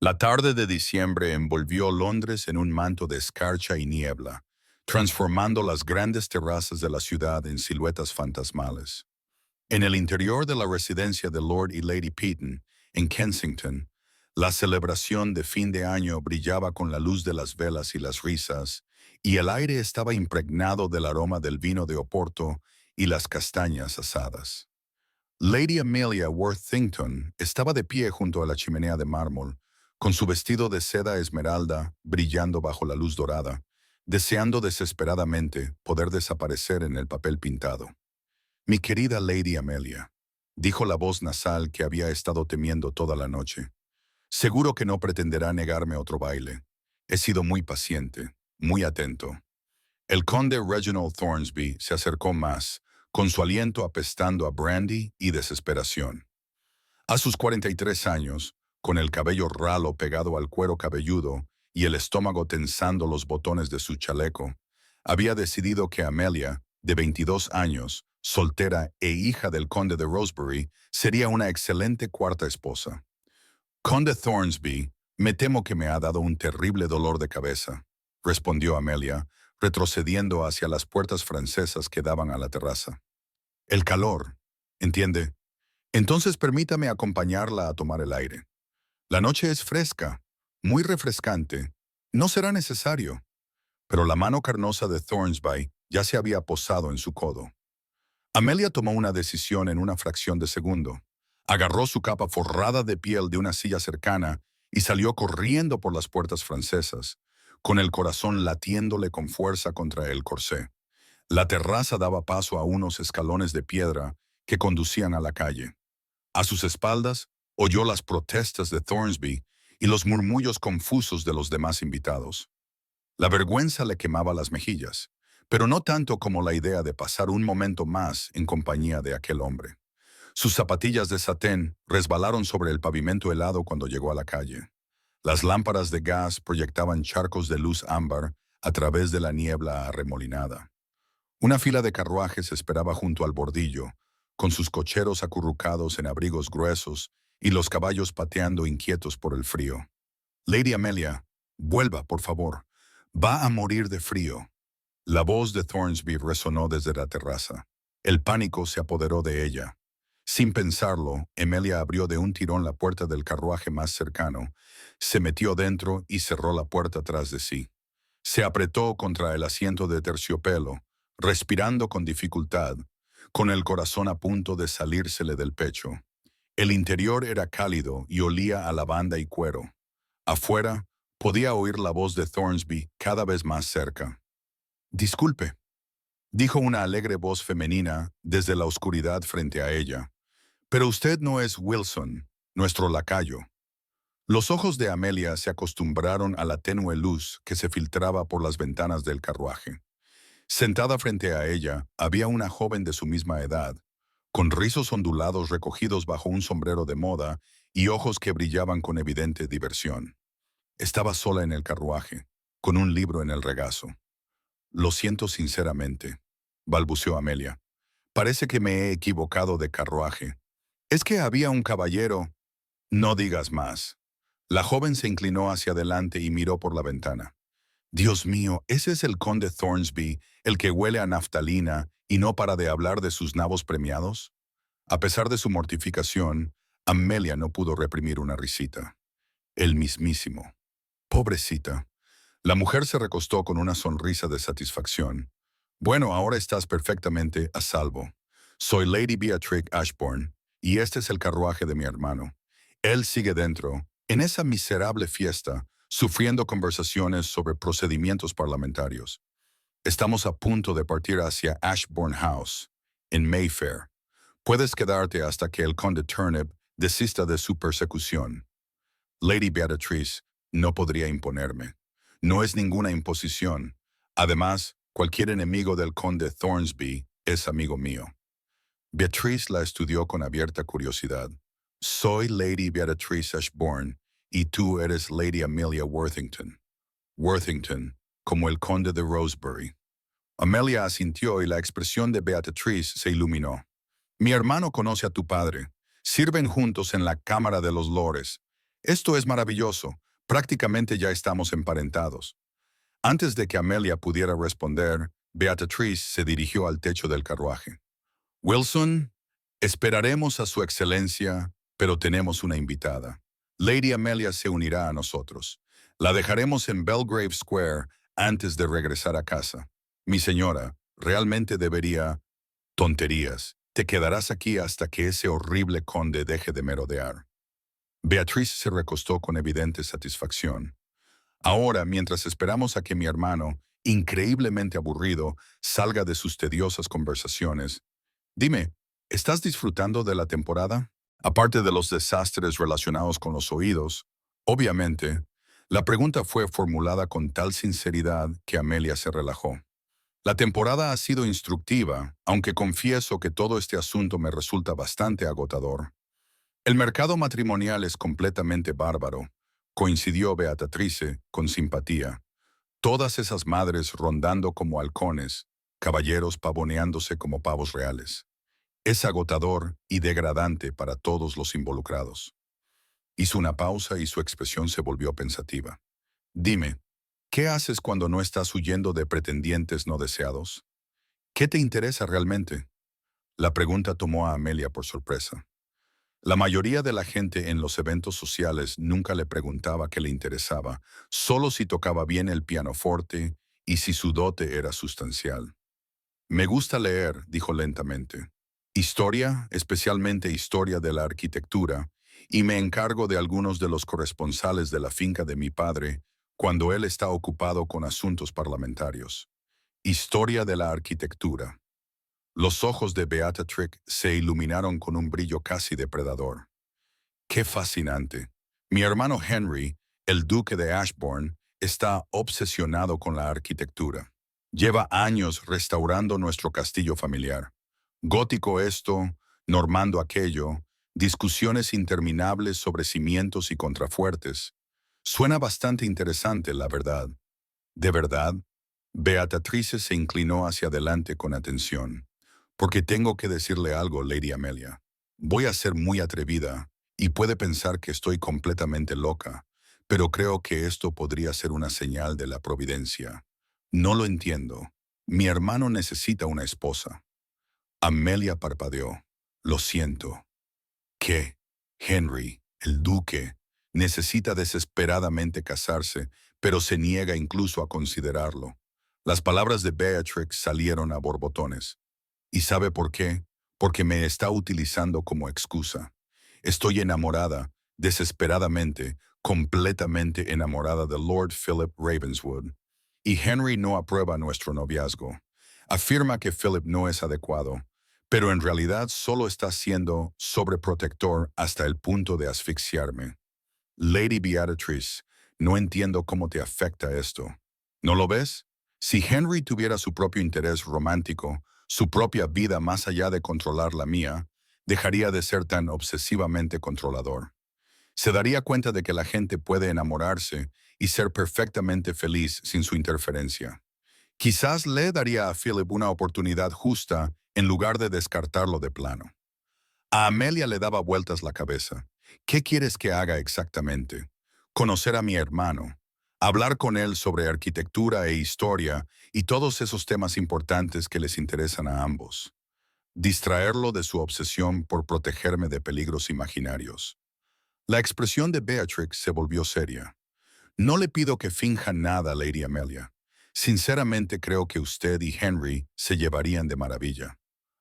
La tarde de diciembre envolvió Londres en un manto de escarcha y niebla, transformando las grandes terrazas de la ciudad en siluetas fantasmales. En el interior de la residencia de Lord y Lady Peaton, en Kensington, la celebración de fin de año brillaba con la luz de las velas y las risas, y el aire estaba impregnado del aroma del vino de Oporto y las castañas asadas. Lady Amelia Worthington estaba de pie junto a la chimenea de mármol, con su vestido de seda esmeralda brillando bajo la luz dorada, deseando desesperadamente poder desaparecer en el papel pintado. Mi querida Lady Amelia, dijo la voz nasal que había estado temiendo toda la noche. Seguro que no pretenderá negarme otro baile. He sido muy paciente, muy atento. El conde Reginald Thornsby se acercó más, con su aliento apestando a brandy y desesperación. A sus 43 años, con el cabello ralo pegado al cuero cabelludo y el estómago tensando los botones de su chaleco, había decidido que Amelia, de 22 años, soltera e hija del conde de Rosebery, sería una excelente cuarta esposa. Conde Thornsby, me temo que me ha dado un terrible dolor de cabeza, respondió Amelia, retrocediendo hacia las puertas francesas que daban a la terraza. El calor, ¿entiende? Entonces permítame acompañarla a tomar el aire. La noche es fresca, muy refrescante. No será necesario. Pero la mano carnosa de Thornsby ya se había posado en su codo. Amelia tomó una decisión en una fracción de segundo. Agarró su capa forrada de piel de una silla cercana y salió corriendo por las puertas francesas, con el corazón latiéndole con fuerza contra el corsé. La terraza daba paso a unos escalones de piedra que conducían a la calle. A sus espaldas oyó las protestas de Thornsby y los murmullos confusos de los demás invitados. La vergüenza le quemaba las mejillas, pero no tanto como la idea de pasar un momento más en compañía de aquel hombre. Sus zapatillas de satén resbalaron sobre el pavimento helado cuando llegó a la calle. Las lámparas de gas proyectaban charcos de luz ámbar a través de la niebla arremolinada. Una fila de carruajes esperaba junto al bordillo, con sus cocheros acurrucados en abrigos gruesos y los caballos pateando inquietos por el frío. Lady Amelia, vuelva, por favor. Va a morir de frío. La voz de Thornsby resonó desde la terraza. El pánico se apoderó de ella. Sin pensarlo, Amelia abrió de un tirón la puerta del carruaje más cercano, se metió dentro y cerró la puerta tras de sí. Se apretó contra el asiento de terciopelo, respirando con dificultad, con el corazón a punto de salírsele del pecho. El interior era cálido y olía a lavanda y cuero. Afuera, podía oír la voz de Thornsby cada vez más cerca. Disculpe, dijo una alegre voz femenina desde la oscuridad frente a ella. Pero usted no es Wilson, nuestro lacayo. Los ojos de Amelia se acostumbraron a la tenue luz que se filtraba por las ventanas del carruaje. Sentada frente a ella había una joven de su misma edad, con rizos ondulados recogidos bajo un sombrero de moda y ojos que brillaban con evidente diversión. Estaba sola en el carruaje, con un libro en el regazo. Lo siento sinceramente, balbuceó Amelia. Parece que me he equivocado de carruaje. Es que había un caballero. No digas más. La joven se inclinó hacia adelante y miró por la ventana. Dios mío, ¿ese es el conde Thornsby, el que huele a naftalina y no para de hablar de sus nabos premiados? A pesar de su mortificación, Amelia no pudo reprimir una risita. El mismísimo. Pobrecita. La mujer se recostó con una sonrisa de satisfacción. Bueno, ahora estás perfectamente a salvo. Soy Lady Beatrix Ashbourne, y este es el carruaje de mi hermano. Él sigue dentro, en esa miserable fiesta, sufriendo conversaciones sobre procedimientos parlamentarios. Estamos a punto de partir hacia Ashbourne House, en Mayfair. Puedes quedarte hasta que el conde Turnip desista de su persecución. Lady Beatrice, no podría imponerme. No es ninguna imposición. Además, cualquier enemigo del conde Thornsby es amigo mío. Beatrice la estudió con abierta curiosidad. Soy Lady Beatrice Ashbourne y tú eres Lady Amelia Worthington. Worthington, como el conde de Rosebery. Amelia asintió y la expresión de Beatrice se iluminó. Mi hermano conoce a tu padre. Sirven juntos en la Cámara de los Lores. Esto es maravilloso. Prácticamente ya estamos emparentados. Antes de que Amelia pudiera responder, Beatriz se dirigió al techo del carruaje. Wilson, esperaremos a su excelencia, pero tenemos una invitada. Lady Amelia se unirá a nosotros. La dejaremos en Belgrave Square antes de regresar a casa. Mi señora, realmente debería... Tonterías. Te quedarás aquí hasta que ese horrible conde deje de merodear. Beatriz se recostó con evidente satisfacción. Ahora, mientras esperamos a que mi hermano, increíblemente aburrido, salga de sus tediosas conversaciones, dime, ¿estás disfrutando de la temporada? Aparte de los desastres relacionados con los oídos, obviamente, la pregunta fue formulada con tal sinceridad que Amelia se relajó. La temporada ha sido instructiva, aunque confieso que todo este asunto me resulta bastante agotador. El mercado matrimonial es completamente bárbaro, coincidió Beatrice con simpatía. Todas esas madres rondando como halcones, caballeros pavoneándose como pavos reales. Es agotador y degradante para todos los involucrados. Hizo una pausa y su expresión se volvió pensativa. Dime, ¿qué haces cuando no estás huyendo de pretendientes no deseados? ¿Qué te interesa realmente? La pregunta tomó a Amelia por sorpresa. La mayoría de la gente en los eventos sociales nunca le preguntaba qué le interesaba, solo si tocaba bien el pianoforte y si su dote era sustancial. Me gusta leer, dijo lentamente. Historia, especialmente historia de la arquitectura, y me encargo de algunos de los corresponsales de la finca de mi padre cuando él está ocupado con asuntos parlamentarios. Historia de la arquitectura. Los ojos de Beatrix se iluminaron con un brillo casi depredador. ¡Qué fascinante! Mi hermano Henry, el duque de Ashbourne, está obsesionado con la arquitectura. Lleva años restaurando nuestro castillo familiar. Gótico esto, normando aquello, discusiones interminables sobre cimientos y contrafuertes. Suena bastante interesante, la verdad. ¿De verdad? Beatrice se inclinó hacia adelante con atención. Porque tengo que decirle algo, Lady Amelia. Voy a ser muy atrevida, y puede pensar que estoy completamente loca, pero creo que esto podría ser una señal de la providencia. No lo entiendo. Mi hermano necesita una esposa. Amelia parpadeó. Lo siento. ¿Qué? Henry, el duque, necesita desesperadamente casarse, pero se niega incluso a considerarlo. Las palabras de Beatrix salieron a borbotones. ¿Y sabe por qué? Porque me está utilizando como excusa. Estoy enamorada, desesperadamente, completamente enamorada de Lord Philip Ravenswood. Y Henry no aprueba nuestro noviazgo. Afirma que Philip no es adecuado, pero en realidad solo está siendo sobreprotector hasta el punto de asfixiarme. Lady Beatrice, no entiendo cómo te afecta esto. ¿No lo ves? Si Henry tuviera su propio interés romántico, su propia vida más allá de controlar la mía, dejaría de ser tan obsesivamente controlador. Se daría cuenta de que la gente puede enamorarse y ser perfectamente feliz sin su interferencia. Quizás le daría a Philip una oportunidad justa en lugar de descartarlo de plano. A Amelia le daba vueltas la cabeza. ¿Qué quieres que haga exactamente? Conocer a mi hermano, hablar con él sobre arquitectura e historia y todos esos temas importantes que les interesan a ambos. Distraerlo de su obsesión por protegerme de peligros imaginarios. La expresión de Beatrix se volvió seria. No le pido que finja nada, Lady Amelia. Sinceramente creo que usted y Henry se llevarían de maravilla.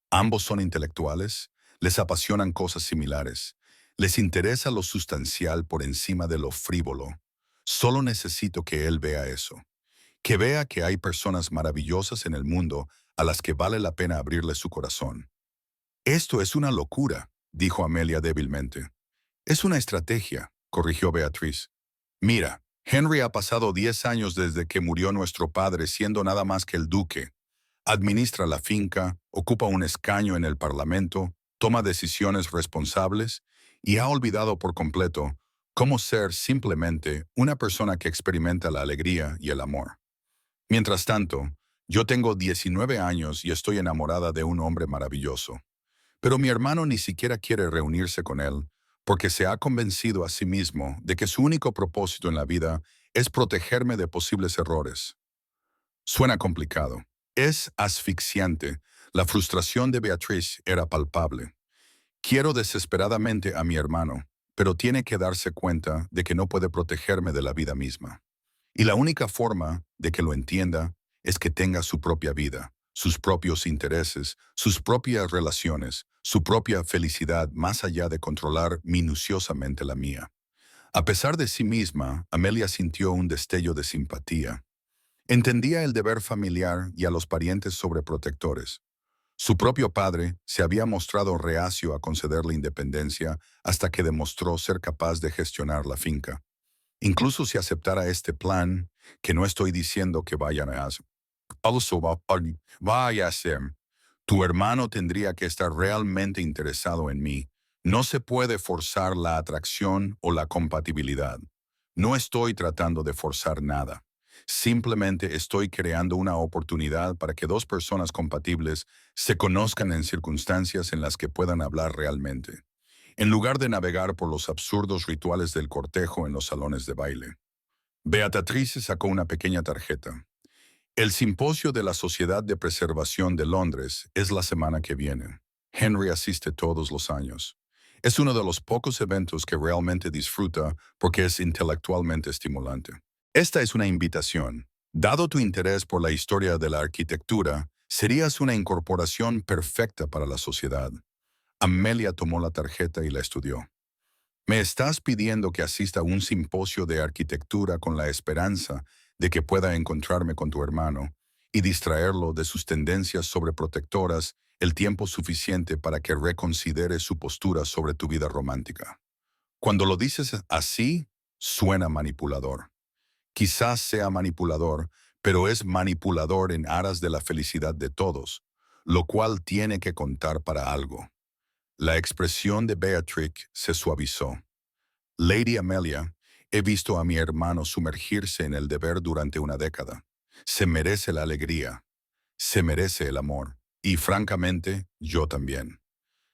Ambos son intelectuales, les apasionan cosas similares, les interesa lo sustancial por encima de lo frívolo. Solo necesito que él vea eso, que vea que hay personas maravillosas en el mundo a las que vale la pena abrirle su corazón. Esto es una locura, dijo Amelia débilmente. Es una estrategia, corrigió Beatriz. Mira, Henry ha pasado 10 años desde que murió nuestro padre siendo nada más que el duque. Administra la finca, ocupa un escaño en el Parlamento, toma decisiones responsables y ha olvidado por completo cómo ser simplemente una persona que experimenta la alegría y el amor. Mientras tanto, yo tengo 19 años y estoy enamorada de un hombre maravilloso. Pero mi hermano ni siquiera quiere reunirse con él, porque se ha convencido a sí mismo de que su único propósito en la vida es protegerme de posibles errores. Suena complicado. Es asfixiante. La frustración de Beatriz era palpable. Quiero desesperadamente a mi hermano, pero tiene que darse cuenta de que no puede protegerme de la vida misma. Y la única forma de que lo entienda es que tenga su propia vida, sus propios intereses, sus propias relaciones, su propia felicidad más allá de controlar minuciosamente la mía. A pesar de sí misma, Amelia sintió un destello de simpatía. Entendía el deber familiar y a los parientes sobreprotectores. Su propio padre se había mostrado reacio a concederle independencia hasta que demostró ser capaz de gestionar la finca. Incluso si aceptara este plan, que no estoy diciendo que vayan a hacer, vaya a hacer, tu hermano tendría que estar realmente interesado en mí. No se puede forzar la atracción o la compatibilidad. No estoy tratando de forzar nada. Simplemente estoy creando una oportunidad para que dos personas compatibles se conozcan en circunstancias en las que puedan hablar realmente, en lugar de navegar por los absurdos rituales del cortejo en los salones de baile. Beatriz sacó una pequeña tarjeta. El simposio de la Sociedad de Preservación de Londres es la semana que viene. Henry asiste todos los años. Es uno de los pocos eventos que realmente disfruta porque es intelectualmente estimulante. Esta es una invitación. Dado tu interés por la historia de la arquitectura, serías una incorporación perfecta para la sociedad. Amelia tomó la tarjeta y la estudió. Me estás pidiendo que asista a un simposio de arquitectura con la esperanza de que pueda encontrarme con tu hermano y distraerlo de sus tendencias sobreprotectoras el tiempo suficiente para que reconsidere su postura sobre tu vida romántica. Cuando lo dices así, suena manipulador. Quizás sea manipulador, pero es manipulador en aras de la felicidad de todos, lo cual tiene que contar para algo. La expresión de Beatrix se suavizó. Lady Amelia, he visto a mi hermano sumergirse en el deber durante una década. Se merece la alegría, se merece el amor, y francamente, yo también.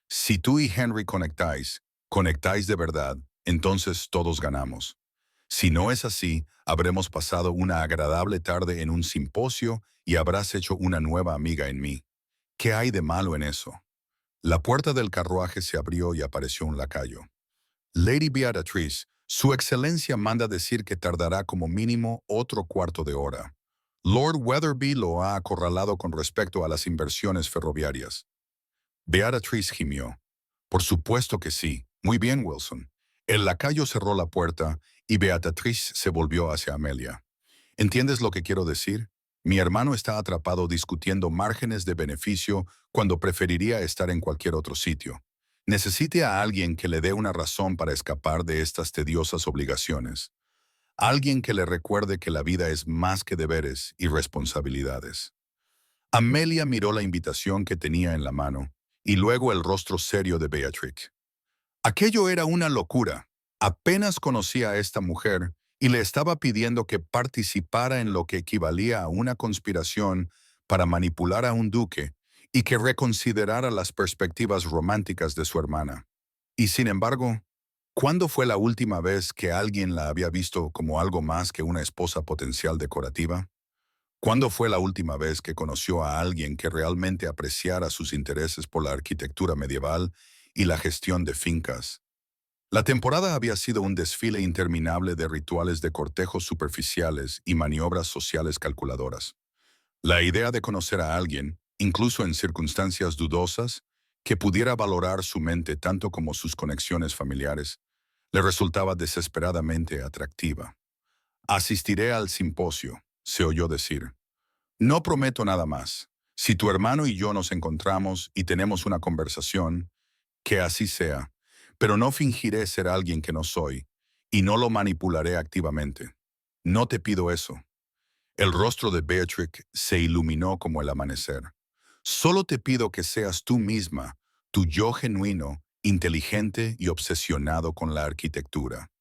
Si tú y Henry conectáis de verdad, entonces todos ganamos. Si no es así, habremos pasado una agradable tarde en un simposio y habrás hecho una nueva amiga en mí. ¿Qué hay de malo en eso? La puerta del carruaje se abrió y apareció un lacayo. Lady Beatriz, Su Excelencia manda decir que tardará como mínimo otro cuarto de hora. Lord Weatherby lo ha acorralado con respecto a las inversiones ferroviarias. Beatriz gimió. Por supuesto que sí. Muy bien, Wilson. El lacayo cerró la puerta y Beatriz se volvió hacia Amelia. ¿Entiendes lo que quiero decir? Mi hermano está atrapado discutiendo márgenes de beneficio cuando preferiría estar en cualquier otro sitio. Necesite a alguien que le dé una razón para escapar de estas tediosas obligaciones. Alguien que le recuerde que la vida es más que deberes y responsabilidades. Amelia miró la invitación que tenía en la mano y luego el rostro serio de Beatrix. Aquello era una locura. Apenas conocía a esta mujer y le estaba pidiendo que participara en lo que equivalía a una conspiración para manipular a un duque y que reconsiderara las perspectivas románticas de su hermana. Y sin embargo, ¿cuándo fue la última vez que alguien la había visto como algo más que una esposa potencial decorativa? ¿Cuándo fue la última vez que conoció a alguien que realmente apreciara sus intereses por la arquitectura medieval y la gestión de fincas? La temporada había sido un desfile interminable de rituales de cortejos superficiales y maniobras sociales calculadoras. La idea de conocer a alguien, incluso en circunstancias dudosas, que pudiera valorar su mente tanto como sus conexiones familiares, le resultaba desesperadamente atractiva. Asistiré al simposio, se oyó decir. No prometo nada más. Si tu hermano y yo nos encontramos y tenemos una conversación, que así sea, pero no fingiré ser alguien que no soy, y no lo manipularé activamente. No te pido eso. El rostro de Beatrix se iluminó como el amanecer. Solo te pido que seas tú misma, tu yo genuino, inteligente y obsesionado con la arquitectura.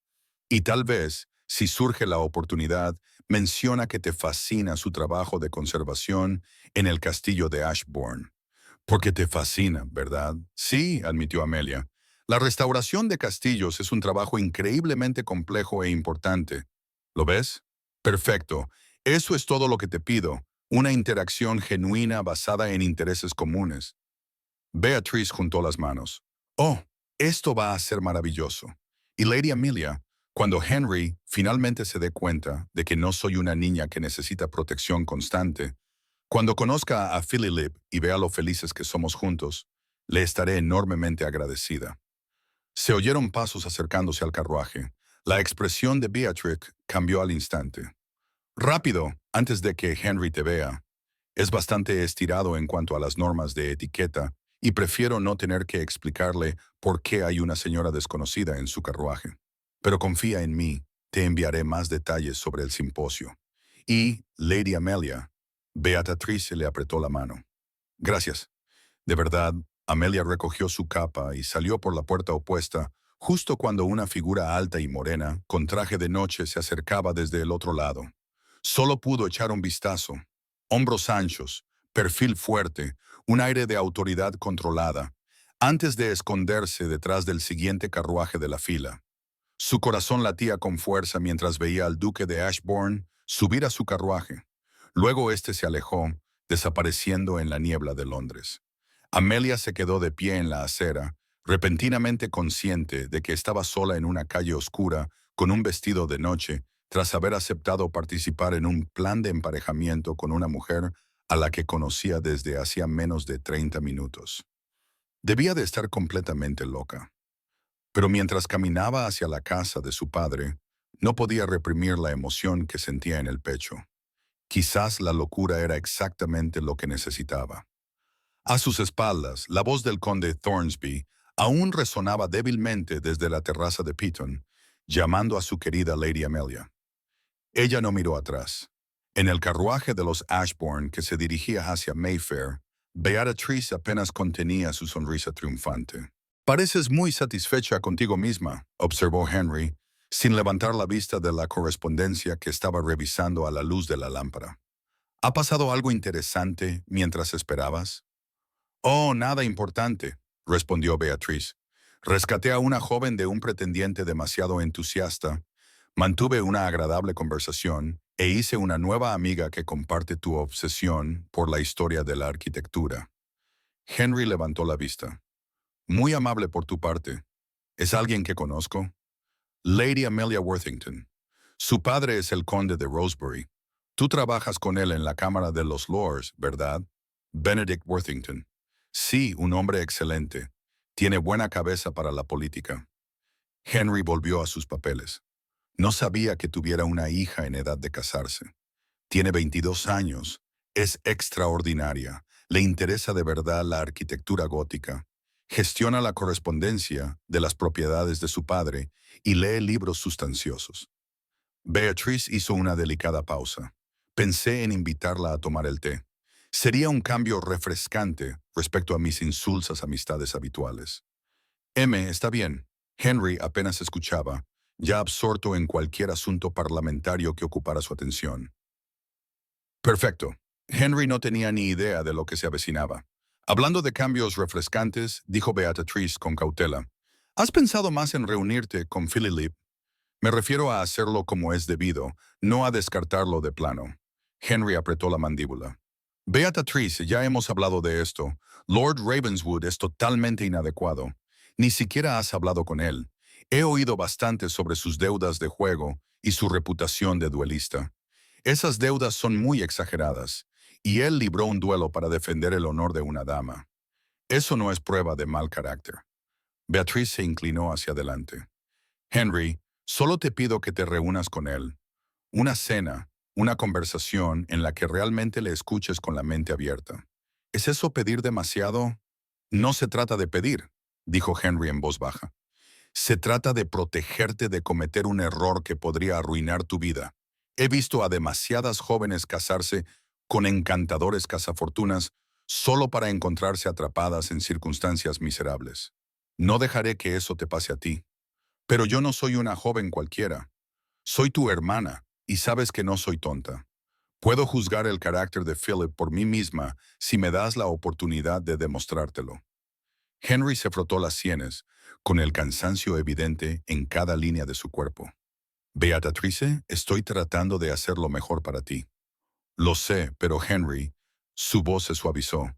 Y tal vez, si surge la oportunidad, menciona que te fascina su trabajo de conservación en el castillo de Ashbourne. Porque te fascina, ¿verdad? Sí, admitió Amelia. La restauración de castillos es un trabajo increíblemente complejo e importante. ¿Lo ves? Perfecto. Eso es todo lo que te pido. Una interacción genuina basada en intereses comunes. Beatrice juntó las manos. Oh, esto va a ser maravilloso. Y Lady Amelia, cuando Henry finalmente se dé cuenta de que no soy una niña que necesita protección constante, cuando conozca a Philip y vea lo felices que somos juntos, le estaré enormemente agradecida. Se oyeron pasos acercándose al carruaje. La expresión de Beatrix cambió al instante. Rápido, antes de que Henry te vea. Es bastante estirado en cuanto a las normas de etiqueta y prefiero no tener que explicarle por qué hay una señora desconocida en su carruaje. Pero confía en mí, te enviaré más detalles sobre el simposio. Y, Lady Amelia, Beatrice le apretó la mano. Gracias. De verdad, Amelia recogió su capa y salió por la puerta opuesta, justo cuando una figura alta y morena, con traje de noche, se acercaba desde el otro lado. Solo pudo echar un vistazo. Hombros anchos, perfil fuerte, un aire de autoridad controlada, antes de esconderse detrás del siguiente carruaje de la fila. Su corazón latía con fuerza mientras veía al duque de Ashbourne subir a su carruaje. Luego éste se alejó, desapareciendo en la niebla de Londres. Amelia se quedó de pie en la acera, repentinamente consciente de que estaba sola en una calle oscura, con un vestido de noche, tras haber aceptado participar en un plan de emparejamiento con una mujer a la que conocía desde hacía menos de 30 minutos. Debía de estar completamente loca. Pero mientras caminaba hacia la casa de su padre, no podía reprimir la emoción que sentía en el pecho. Quizás la locura era exactamente lo que necesitaba. A sus espaldas, la voz del conde Thornsby aún resonaba débilmente desde la terraza de Peaton, llamando a su querida Lady Amelia. Ella no miró atrás. En el carruaje de los Ashbourne que se dirigía hacia Mayfair, Beatrice apenas contenía su sonrisa triunfante. «Pareces muy satisfecha contigo misma», observó Henry, sin levantar la vista de la correspondencia que estaba revisando a la luz de la lámpara. «¿Ha pasado algo interesante mientras esperabas?» «Oh, nada importante», respondió Beatrice. «Rescaté a una joven de un pretendiente demasiado entusiasta, mantuve una agradable conversación e hice una nueva amiga que comparte tu obsesión por la historia de la arquitectura». Henry levantó la vista. «Muy amable por tu parte. ¿Es alguien que conozco?» «Lady Amelia Worthington. Su padre es el conde de Rosebery. Tú trabajas con él en la Cámara de los Lords, ¿verdad?» «Benedict Worthington. Sí, un hombre excelente. Tiene buena cabeza para la política». Henry volvió a sus papeles. No sabía que tuviera una hija en edad de casarse. Tiene 22 años. Es extraordinaria. Le interesa de verdad la arquitectura gótica. Gestiona la correspondencia de las propiedades de su padre y lee libros sustanciosos. Beatrice hizo una delicada pausa. Pensé en invitarla a tomar el té. Sería un cambio refrescante respecto a mis insulsas amistades habituales. Está bien. Henry apenas escuchaba, ya absorto en cualquier asunto parlamentario que ocupara su atención. Perfecto. Henry no tenía ni idea de lo que se avecinaba. Hablando de cambios refrescantes, dijo Beatrice con cautela, ¿has pensado más en reunirte con Philip? Me refiero a hacerlo como es debido, no a descartarlo de plano. Henry apretó la mandíbula. Beatrice, ya hemos hablado de esto. Lord Ravenswood es totalmente inadecuado. Ni siquiera has hablado con él. He oído bastante sobre sus deudas de juego y su reputación de duelista. Esas deudas son muy exageradas, y él libró un duelo para defender el honor de una dama. Eso no es prueba de mal carácter. Beatrice se inclinó hacia adelante. Henry, solo te pido que te reúnas con él. Una cena, una conversación en la que realmente le escuches con la mente abierta. ¿Es eso pedir demasiado? No se trata de pedir, dijo Henry en voz baja. Se trata de protegerte de cometer un error que podría arruinar tu vida. He visto a demasiadas jóvenes casarse con encantadores cazafortunas solo para encontrarse atrapadas en circunstancias miserables. No dejaré que eso te pase a ti. Pero yo no soy una joven cualquiera. Soy tu hermana, y sabes que no soy tonta. Puedo juzgar el carácter de Philip por mí misma si me das la oportunidad de demostrártelo. Henry se frotó las sienes, con el cansancio evidente en cada línea de su cuerpo. Beatrice, estoy tratando de hacer lo mejor para ti. Lo sé, pero Henry, su voz se suavizó.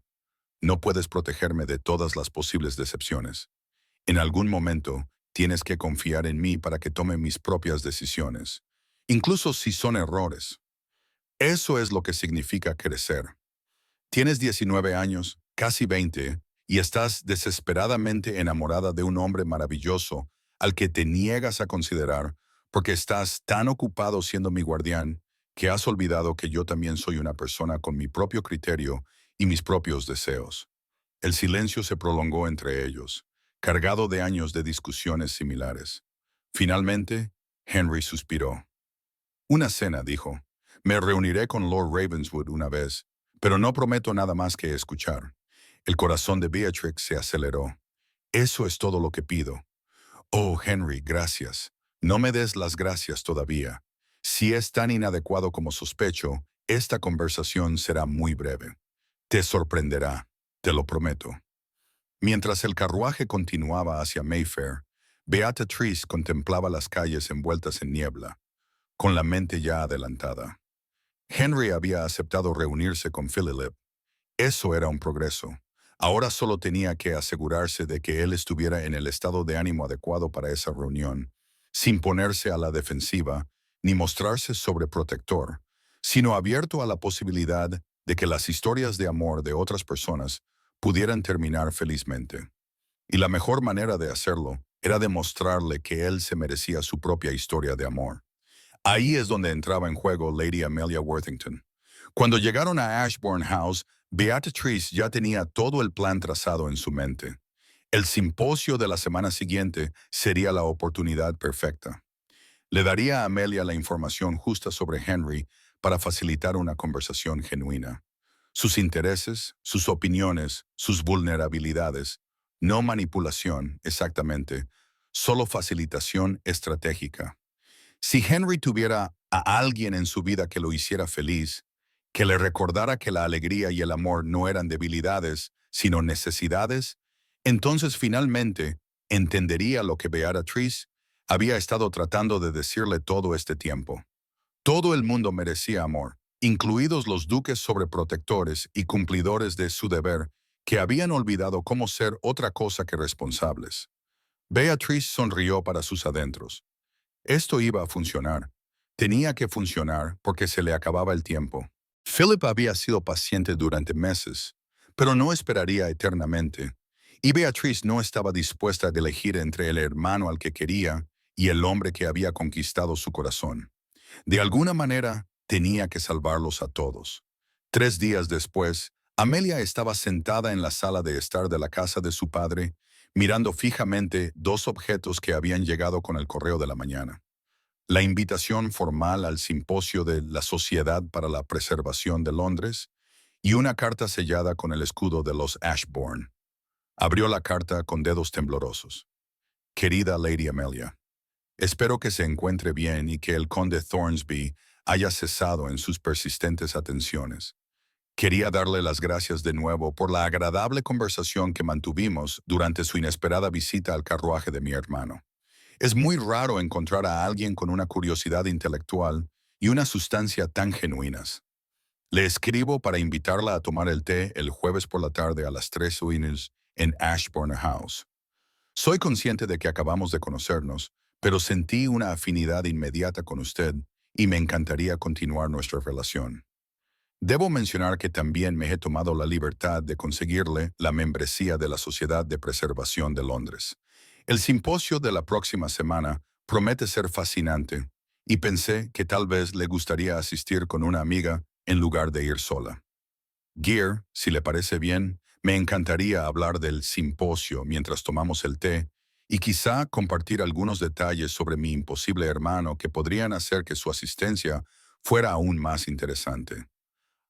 No puedes protegerme de todas las posibles decepciones. En algún momento, tienes que confiar en mí para que tome mis propias decisiones, incluso si son errores. Eso es lo que significa crecer. Tienes 19 años, casi 20, y estás desesperadamente enamorada de un hombre maravilloso al que te niegas a considerar porque estás tan ocupado siendo mi guardián que has olvidado que yo también soy una persona con mi propio criterio y mis propios deseos. El silencio se prolongó entre ellos, cargado de años de discusiones similares. Finalmente, Henry suspiró. Una cena, dijo. Me reuniré con Lord Ravenswood una vez, pero no prometo nada más que escuchar. El corazón de Beatrix se aceleró. Eso es todo lo que pido. Oh, Henry, gracias. No me des las gracias todavía. Si es tan inadecuado como sospecho, esta conversación será muy breve. Te sorprenderá, te lo prometo. Mientras el carruaje continuaba hacia Mayfair, Beatrice contemplaba las calles envueltas en niebla, con la mente ya adelantada. Henry había aceptado reunirse con Philip. Eso era un progreso. Ahora solo tenía que asegurarse de que él estuviera en el estado de ánimo adecuado para esa reunión, sin ponerse a la defensiva ni mostrarse sobreprotector, sino abierto a la posibilidad de que las historias de amor de otras personas pudieran terminar felizmente. Y la mejor manera de hacerlo era demostrarle que él se merecía su propia historia de amor. Ahí es donde entraba en juego Lady Amelia Worthington. Cuando llegaron a Ashbourne House, Beatrice ya tenía todo el plan trazado en su mente. El simposio de la semana siguiente sería la oportunidad perfecta. Le daría a Amelia la información justa sobre Henry para facilitar una conversación genuina. Sus intereses, sus opiniones, sus vulnerabilidades. No manipulación, exactamente, solo facilitación estratégica. Si Henry tuviera a alguien en su vida que lo hiciera feliz, que le recordara que la alegría y el amor no eran debilidades, sino necesidades, entonces finalmente entendería lo que Beatrice había estado tratando de decirle todo este tiempo. Todo el mundo merecía amor, incluidos los duques sobreprotectores y cumplidores de su deber, que habían olvidado cómo ser otra cosa que responsables. Beatrice sonrió para sus adentros. Esto iba a funcionar. Tenía que funcionar porque se le acababa el tiempo. Philip había sido paciente durante meses, pero no esperaría eternamente. Y Beatrice no estaba dispuesta a elegir entre el hermano al que quería y el hombre que había conquistado su corazón. De alguna manera, tenía que salvarlos a todos. 3 días después, Amelia estaba sentada en la sala de estar de la casa de su padre, mirando fijamente dos objetos que habían llegado con el correo de la mañana. La invitación formal al simposio de la Sociedad para la Preservación de Londres y una carta sellada con el escudo de los Ashbourne. Abrió la carta con dedos temblorosos. Querida Lady Amelia, espero que se encuentre bien y que el conde Thornsby haya cesado en sus persistentes atenciones. Quería darle las gracias de nuevo por la agradable conversación que mantuvimos durante su inesperada visita al carruaje de mi hermano. Es muy raro encontrar a alguien con una curiosidad intelectual y una sustancia tan genuinas. Le escribo para invitarla a tomar el té el jueves por la tarde a las 3 en Ashbourne House. Soy consciente de que acabamos de conocernos, pero sentí una afinidad inmediata con usted y me encantaría continuar nuestra relación. Debo mencionar que también me he tomado la libertad de conseguirle la membresía de la Sociedad de Preservación de Londres. El simposio de la próxima semana promete ser fascinante y pensé que tal vez le gustaría asistir con una amiga en lugar de ir sola. Gear, si le parece bien, me encantaría hablar del simposio mientras tomamos el té y quizá compartir algunos detalles sobre mi imposible hermano que podrían hacer que su asistencia fuera aún más interesante.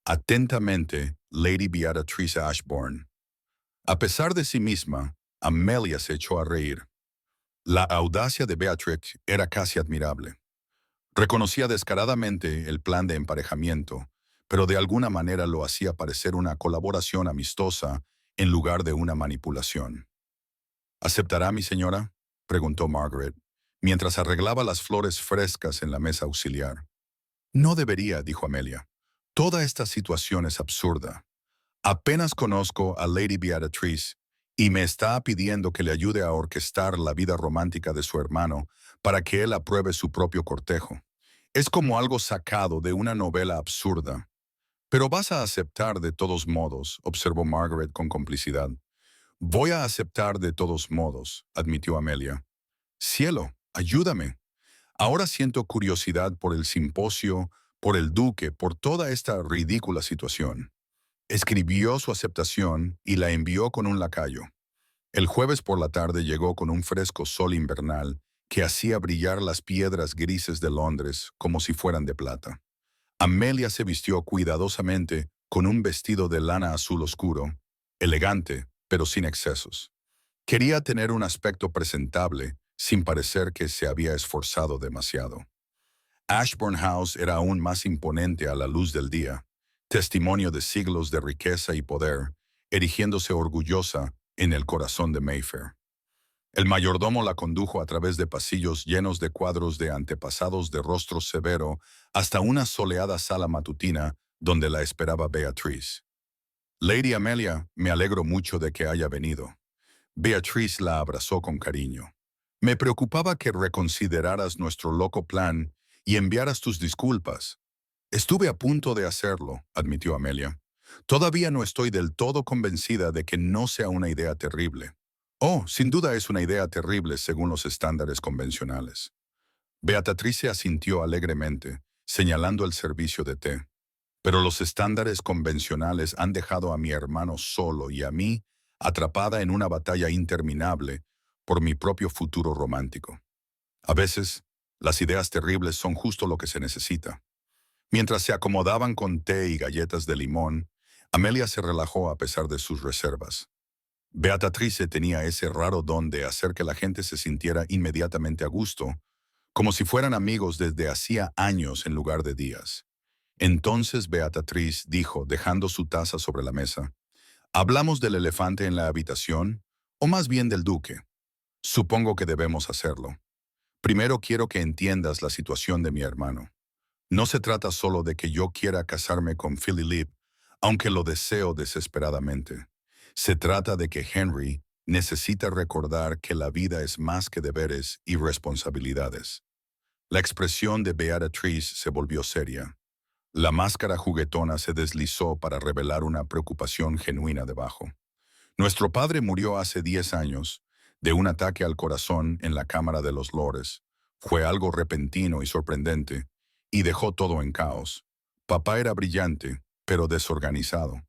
Atentamente, Lady Beatrice Ashbourne. A pesar de sí misma, Amelia se echó a reír. La audacia de Beatrix era casi admirable. Reconocía descaradamente el plan de emparejamiento, pero de alguna manera lo hacía parecer una colaboración amistosa en lugar de una manipulación. ¿Aceptará mi señora?, preguntó Margaret, mientras arreglaba las flores frescas en la mesa auxiliar. No debería, dijo Amelia. Toda esta situación es absurda. Apenas conozco a Lady Beatrice y me está pidiendo que le ayude a orquestar la vida romántica de su hermano para que él apruebe su propio cortejo. Es como algo sacado de una novela absurda. Pero vas a aceptar de todos modos, observó Margaret con complicidad. Voy a aceptar de todos modos, admitió Amelia. Cielo, ayúdame. Ahora siento curiosidad por el simposio, por el duque, por toda esta ridícula situación. Escribió su aceptación y la envió con un lacayo. El jueves por la tarde llegó con un fresco sol invernal que hacía brillar las piedras grises de Londres como si fueran de plata. Amelia se vistió cuidadosamente con un vestido de lana azul oscuro, elegante, pero sin excesos. Quería tener un aspecto presentable, sin parecer que se había esforzado demasiado. Ashbourne House era aún más imponente a la luz del día, testimonio de siglos de riqueza y poder, erigiéndose orgullosa en el corazón de Mayfair. El mayordomo la condujo a través de pasillos llenos de cuadros de antepasados de rostro severo hasta una soleada sala matutina donde la esperaba Beatrice. Lady Amelia, me alegro mucho de que haya venido. Beatrice la abrazó con cariño. Me preocupaba que reconsideraras nuestro loco plan y enviaras tus disculpas. Estuve a punto de hacerlo, admitió Amelia. Todavía no estoy del todo convencida de que no sea una idea terrible. Oh, sin duda es una idea terrible según los estándares convencionales. Beatrice asintió alegremente, señalando el servicio de té. Pero los estándares convencionales han dejado a mi hermano solo y a mí atrapada en una batalla interminable por mi propio futuro romántico. A veces, las ideas terribles son justo lo que se necesita. Mientras se acomodaban con té y galletas de limón, Amelia se relajó a pesar de sus reservas. Beatrice tenía ese raro don de hacer que la gente se sintiera inmediatamente a gusto, como si fueran amigos desde hacía años en lugar de días. Entonces Beatrice dijo, dejando su taza sobre la mesa, ¿hablamos del elefante en la habitación, o más bien del duque? Supongo que debemos hacerlo. Primero quiero que entiendas la situación de mi hermano. No se trata solo de que yo quiera casarme con Philip, aunque lo deseo desesperadamente. Se trata de que Henry necesita recordar que la vida es más que deberes y responsabilidades. La expresión de Beatrice se volvió seria. La máscara juguetona se deslizó para revelar una preocupación genuina debajo. Nuestro padre murió hace 10 años, de un ataque al corazón en la Cámara de los Lores. Fue algo repentino y sorprendente, y dejó todo en caos. Papá era brillante, pero desorganizado.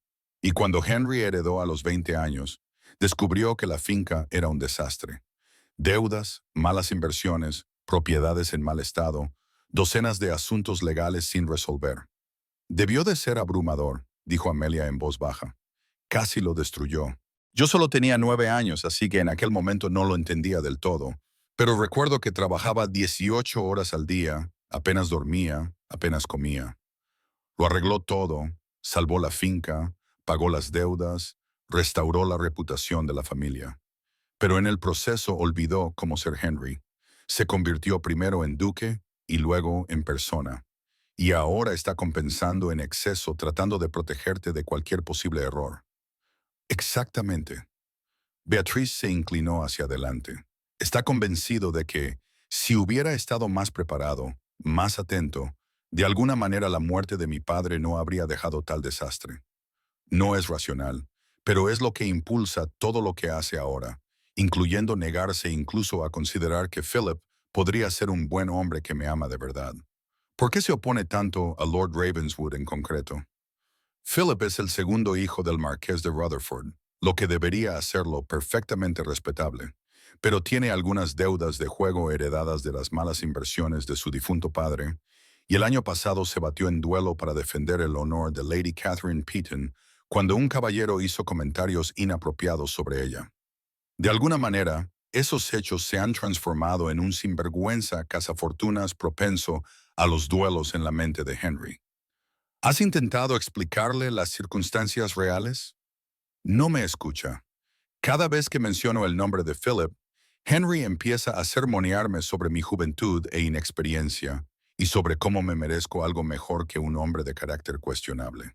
Y cuando Henry heredó a los 20 años, descubrió que la finca era un desastre. Deudas, malas inversiones, propiedades en mal estado, docenas de asuntos legales sin resolver. Debió de ser abrumador, dijo Amelia en voz baja. Casi lo destruyó. Yo solo tenía 9 años, así que en aquel momento no lo entendía del todo. Pero recuerdo que trabajaba 18 horas al día, apenas dormía, apenas comía. Lo arregló todo, salvó la finca, pagó las deudas, restauró la reputación de la familia. Pero en el proceso olvidó cómo ser Henry. Se convirtió primero en duque y luego en persona. Y ahora está compensando en exceso tratando de protegerte de cualquier posible error. Exactamente. Beatrice se inclinó hacia adelante. Está convencido de que, si hubiera estado más preparado, más atento, de alguna manera la muerte de mi padre no habría dejado tal desastre. No es racional, pero es lo que impulsa todo lo que hace ahora, incluyendo negarse incluso a considerar que Philip podría ser un buen hombre que me ama de verdad. ¿Por qué se opone tanto a Lord Ravenswood en concreto? Philip es el segundo hijo del marqués de Rutherford, lo que debería hacerlo perfectamente respetable, pero tiene algunas deudas de juego heredadas de las malas inversiones de su difunto padre, y el año pasado se batió en duelo para defender el honor de Lady Catherine Peaton cuando un caballero hizo comentarios inapropiados sobre ella. De alguna manera, esos hechos se han transformado en un sinvergüenza cazafortunas propenso a los duelos en la mente de Henry. ¿Has intentado explicarle las circunstancias reales? No me escucha. Cada vez que menciono el nombre de Philip, Henry empieza a sermonearme sobre mi juventud e inexperiencia y sobre cómo me merezco algo mejor que un hombre de carácter cuestionable.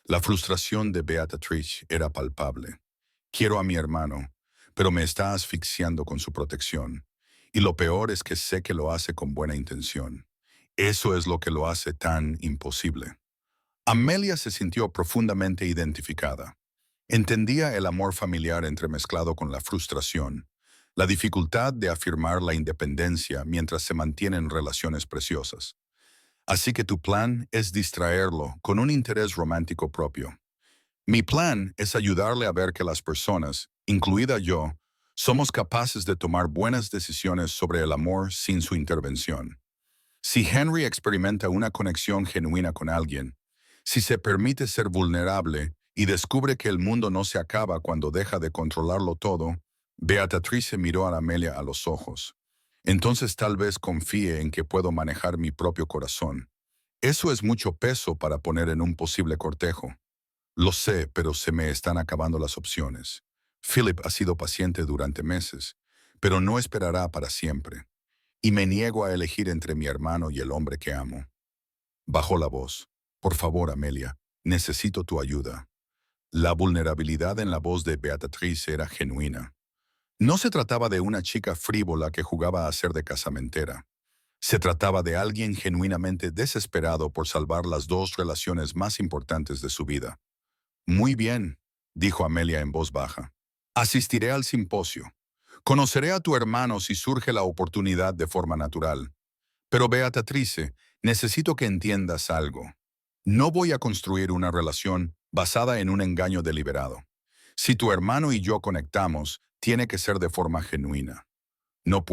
La frustración de Beatrice era palpable. Quiero a mi hermano, pero me está asfixiando con su protección. Y lo peor es que sé que lo hace con buena intención. Eso es lo que lo hace tan imposible. Amelia se sintió profundamente identificada. Entendía el amor familiar entremezclado con la frustración, la dificultad de afirmar la independencia mientras se mantienen relaciones preciosas. Así que tu plan es distraerlo con un interés romántico propio. Mi plan es ayudarle a ver que las personas, incluida yo, somos capaces de tomar buenas decisiones sobre el amor sin su intervención. Si Henry experimenta una conexión genuina con alguien, si se permite ser vulnerable y descubre que el mundo no se acaba cuando deja de controlarlo todo, Beatrice miró a Amelia a los ojos. Entonces tal vez confíe en que puedo manejar mi propio corazón. Eso es mucho peso para poner en un posible cortejo. Lo sé, pero se me están acabando las opciones. Philip ha sido paciente durante meses, pero no esperará para siempre. Y me niego a elegir entre mi hermano y el hombre que amo. Bajó la voz. Por favor, Amelia, necesito tu ayuda. La vulnerabilidad en la voz de Beatrice era genuina. No se trataba de una chica frívola que jugaba a ser de casamentera. Se trataba de alguien genuinamente desesperado por salvar las dos relaciones más importantes de su vida. Muy bien, dijo Amelia en voz baja. Asistiré al simposio. Conoceré a tu hermano si surge la oportunidad de forma natural. Pero Beatrice, necesito que entiendas algo. No voy a construir una relación basada en un engaño deliberado. Si tu hermano y yo conectamos, tiene que ser de forma genuina. No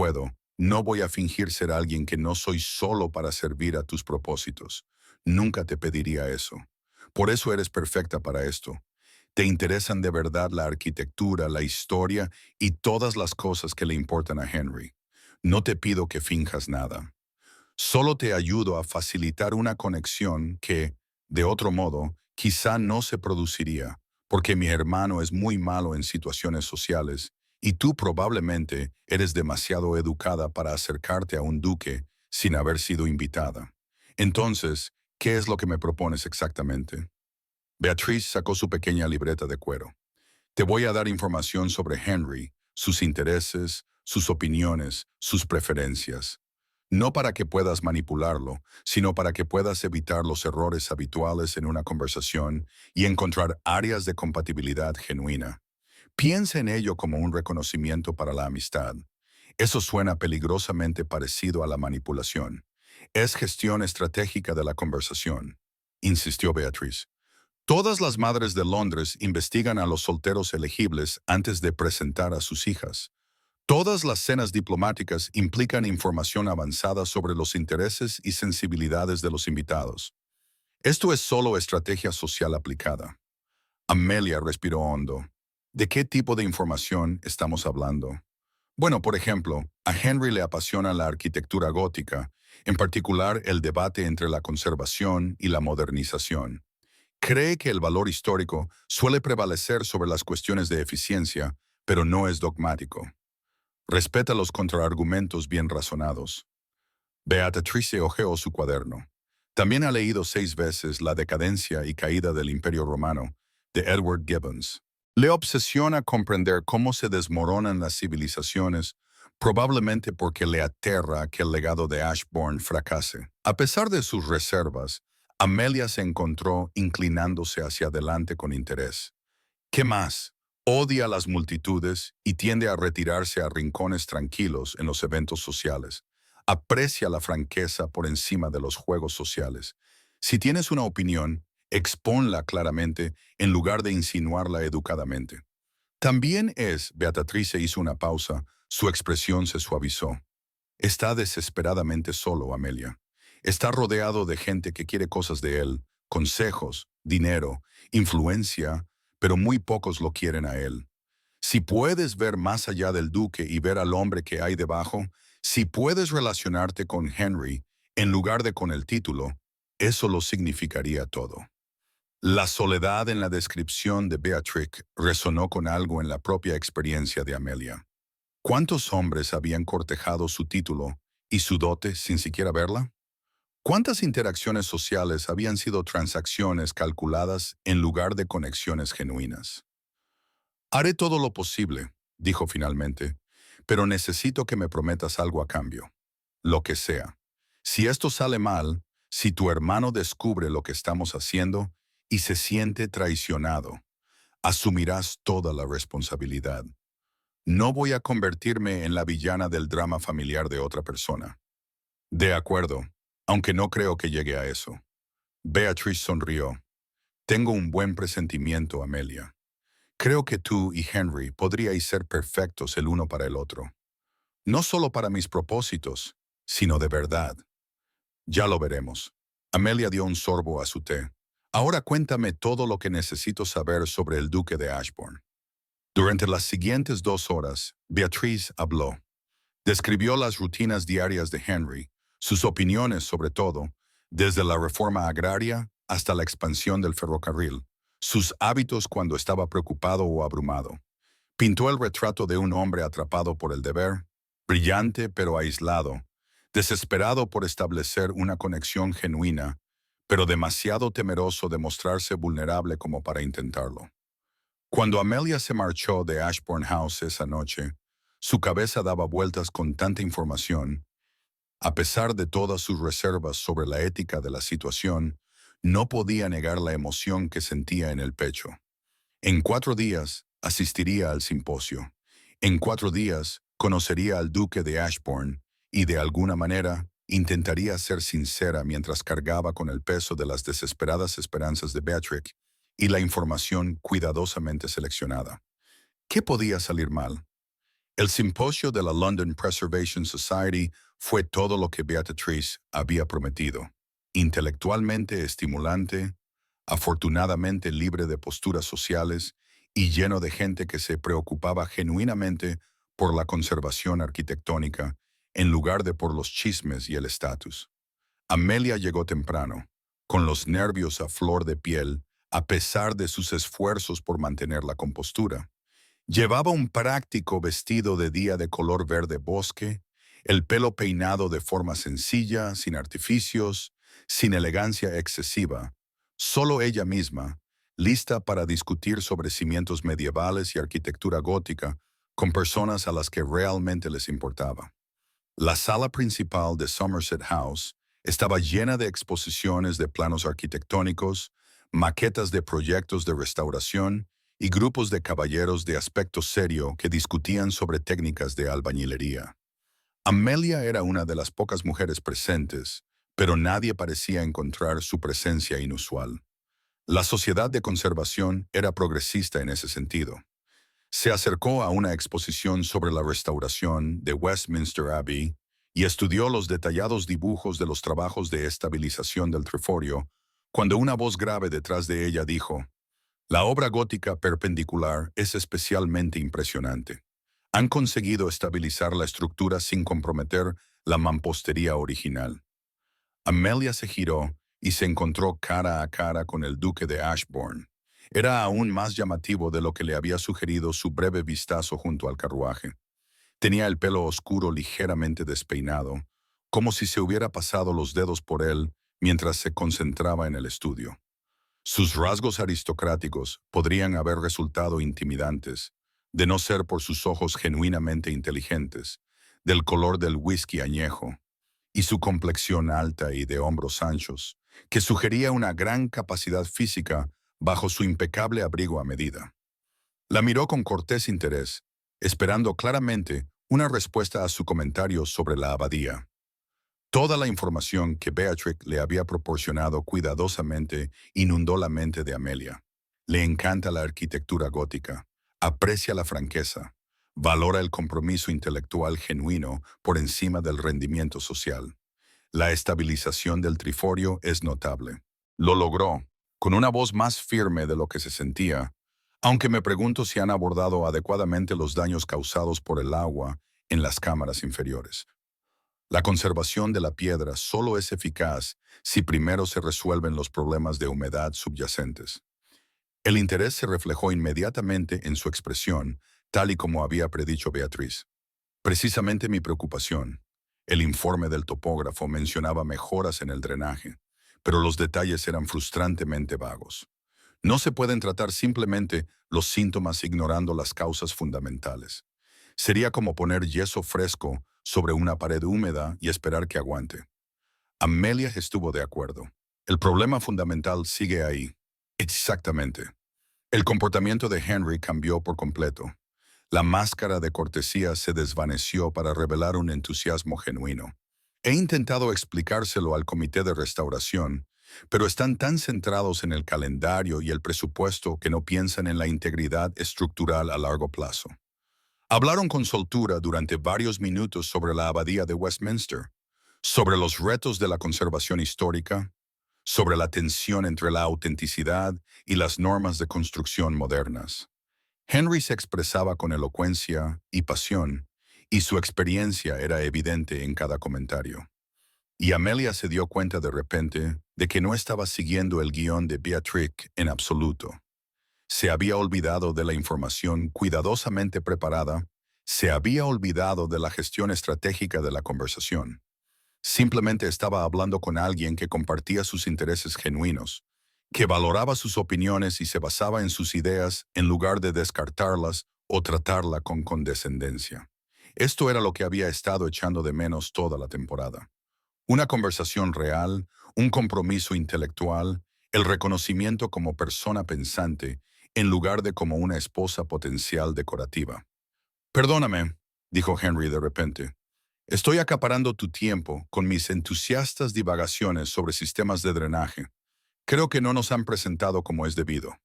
voy a fingir ser alguien que no soy solo para servir a tus propósitos. Nunca te pediría eso. Por eso eres perfecta para esto. Te interesan de verdad la arquitectura, la historia y todas las cosas que le importan a Henry. No te pido que finjas nada. Solo te ayudo a facilitar una conexión que, de otro modo, quizá no se produciría, porque mi hermano es muy malo en situaciones sociales y tú probablemente eres demasiado educada para acercarte a un duque sin haber sido invitada. Entonces, ¿qué es lo que me propones exactamente? Beatrice sacó su pequeña libreta de cuero. Te voy a dar información sobre Henry, sus intereses, sus opiniones, sus preferencias. No para que puedas manipularlo, sino para que puedas evitar los errores habituales en una conversación y encontrar áreas de compatibilidad genuina. Piensa en ello como un reconocimiento para la amistad. Eso suena peligrosamente parecido a la manipulación. Es gestión estratégica de la conversación, insistió Beatrice. Todas las madres de Londres investigan a los solteros elegibles antes de presentar a sus hijas. Todas las cenas diplomáticas implican información avanzada sobre los intereses y sensibilidades de los invitados. Esto es solo estrategia social aplicada. Amelia respiró hondo. ¿De qué tipo de información estamos hablando? Bueno, por ejemplo, a Henry le apasiona la arquitectura gótica, en particular el debate entre la conservación y la modernización. Cree que el valor histórico suele prevalecer sobre las cuestiones de eficiencia, pero no es dogmático. Respeta los contraargumentos bien razonados. Beatrice hojeó su cuaderno. También ha leído 6 veces La decadencia y caída del Imperio Romano, de Edward Gibbons. Le obsesiona comprender cómo se desmoronan las civilizaciones, probablemente porque le aterra que el legado de Ashbourne fracase. A pesar de sus reservas, Amelia se encontró inclinándose hacia adelante con interés. ¿Qué más? Odia las multitudes y tiende a retirarse a rincones tranquilos en los eventos sociales. Aprecia la franqueza por encima de los juegos sociales. Si tienes una opinión, expónla claramente en lugar de insinuarla educadamente. Beatrice hizo una pausa, su expresión se suavizó. Está desesperadamente solo, Amelia. Está rodeado de gente que quiere cosas de él, consejos, dinero, influencia, pero muy pocos lo quieren a él. Si puedes ver más allá del duque y ver al hombre que hay debajo, si puedes relacionarte con Henry en lugar de con el título, eso lo significaría todo. La soledad en la descripción de Beatrix resonó con algo en la propia experiencia de Amelia. ¿Cuántos hombres habían cortejado su título y su dote sin siquiera verla? ¿Cuántas interacciones sociales habían sido transacciones calculadas en lugar de conexiones genuinas? Haré todo lo posible, dijo finalmente, pero necesito que me prometas algo a cambio. Lo que sea. Si esto sale mal, si tu hermano descubre lo que estamos haciendo y se siente traicionado, asumirás toda la responsabilidad. No voy a convertirme en la villana del drama familiar de otra persona. De acuerdo, aunque no creo que llegue a eso. Beatriz sonrió. Tengo un buen presentimiento, Amelia. Creo que tú y Henry podríais ser perfectos el uno para el otro. No solo para mis propósitos, sino de verdad. Ya lo veremos. Amelia dio un sorbo a su té. Ahora cuéntame todo lo que necesito saber sobre el duque de Ashbourne. Durante las siguientes 2 horas, Beatriz habló. Describió las rutinas diarias de Henry, sus opiniones sobre todo, desde la reforma agraria hasta la expansión del ferrocarril, sus hábitos cuando estaba preocupado o abrumado. Pintó el retrato de un hombre atrapado por el deber, brillante pero aislado, desesperado por establecer una conexión genuina, pero demasiado temeroso de mostrarse vulnerable como para intentarlo. Cuando Amelia se marchó de Ashbourne House esa noche, su cabeza daba vueltas con tanta información. A pesar de todas sus reservas sobre la ética de la situación, no podía negar la emoción que sentía en el pecho. En 4 días asistiría al simposio. En 4 días conocería al duque de Ashbourne y de alguna manera intentaría ser sincera mientras cargaba con el peso de las desesperadas esperanzas de Beatrix y la información cuidadosamente seleccionada. ¿Qué podía salir mal? El simposio de la London Preservation Society fue todo lo que Beatriz había prometido. Intelectualmente estimulante, afortunadamente libre de posturas sociales y lleno de gente que se preocupaba genuinamente por la conservación arquitectónica en lugar de por los chismes y el estatus. Amelia llegó temprano, con los nervios a flor de piel, a pesar de sus esfuerzos por mantener la compostura. Llevaba un práctico vestido de día de color verde bosque, el pelo peinado de forma sencilla, sin artificios, sin elegancia excesiva, solo ella misma, lista para discutir sobre cimientos medievales y arquitectura gótica con personas a las que realmente les importaba. La sala principal de Somerset House estaba llena de exposiciones de planos arquitectónicos, maquetas de proyectos de restauración y grupos de caballeros de aspecto serio que discutían sobre técnicas de albañilería. Amelia era una de las pocas mujeres presentes, pero nadie parecía encontrar su presencia inusual. La sociedad de conservación era progresista en ese sentido. Se acercó a una exposición sobre la restauración de Westminster Abbey y estudió los detallados dibujos de los trabajos de estabilización del Treforio, cuando una voz grave detrás de ella dijo: la obra gótica perpendicular es especialmente impresionante. Han conseguido estabilizar la estructura sin comprometer la mampostería original. Amelia se giró y se encontró cara a cara con el duque de Ashbourne. Era aún más llamativo de lo que le había sugerido su breve vistazo junto al carruaje. Tenía el pelo oscuro ligeramente despeinado, como si se hubiera pasado los dedos por él mientras se concentraba en el estudio. Sus rasgos aristocráticos podrían haber resultado intimidantes, de no ser por sus ojos genuinamente inteligentes, del color del whisky añejo, y su complexión alta y de hombros anchos, que sugería una gran capacidad física bajo su impecable abrigo a medida. La miró con cortés interés, esperando claramente una respuesta a su comentario sobre la abadía. Toda la información que Beatrix le había proporcionado cuidadosamente inundó la mente de Amelia. Le encanta la arquitectura gótica, aprecia la franqueza, valora el compromiso intelectual genuino por encima del rendimiento social. La estabilización del Treforio es notable. Lo logró, con una voz más firme de lo que se sentía, aunque me pregunto si han abordado adecuadamente los daños causados por el agua en las cámaras inferiores. La conservación de la piedra solo es eficaz si primero se resuelven los problemas de humedad subyacentes. El interés se reflejó inmediatamente en su expresión, tal y como había predicho Beatriz. Precisamente mi preocupación. El informe del topógrafo mencionaba mejoras en el drenaje, pero los detalles eran frustrantemente vagos. No se pueden tratar simplemente los síntomas ignorando las causas fundamentales. Sería como poner yeso fresco sobre una pared húmeda y esperar que aguante. Amelia estuvo de acuerdo. El problema fundamental sigue ahí. Exactamente. El comportamiento de Henry cambió por completo. La máscara de cortesía se desvaneció para revelar un entusiasmo genuino. He intentado explicárselo al comité de restauración, pero están tan centrados en el calendario y el presupuesto que no piensan en la integridad estructural a largo plazo. Hablaron con soltura durante varios minutos sobre la abadía de Westminster, sobre los retos de la conservación histórica, sobre la tensión entre la autenticidad y las normas de construcción modernas. Henry se expresaba con elocuencia y pasión, y su experiencia era evidente en cada comentario. Y Amelia se dio cuenta de repente de que no estaba siguiendo el guión de Beatrix en absoluto. Se había olvidado de la información cuidadosamente preparada, se había olvidado de la gestión estratégica de la conversación. Simplemente estaba hablando con alguien que compartía sus intereses genuinos, que valoraba sus opiniones y se basaba en sus ideas en lugar de descartarlas o tratarla con condescendencia. Esto era lo que había estado echando de menos toda la temporada. Una conversación real, un compromiso intelectual, el reconocimiento como persona pensante, en lugar de como una esposa potencial decorativa. Perdóname, dijo Henry de repente. Estoy acaparando tu tiempo con mis entusiastas divagaciones sobre sistemas de drenaje. Creo que no nos han presentado como es debido.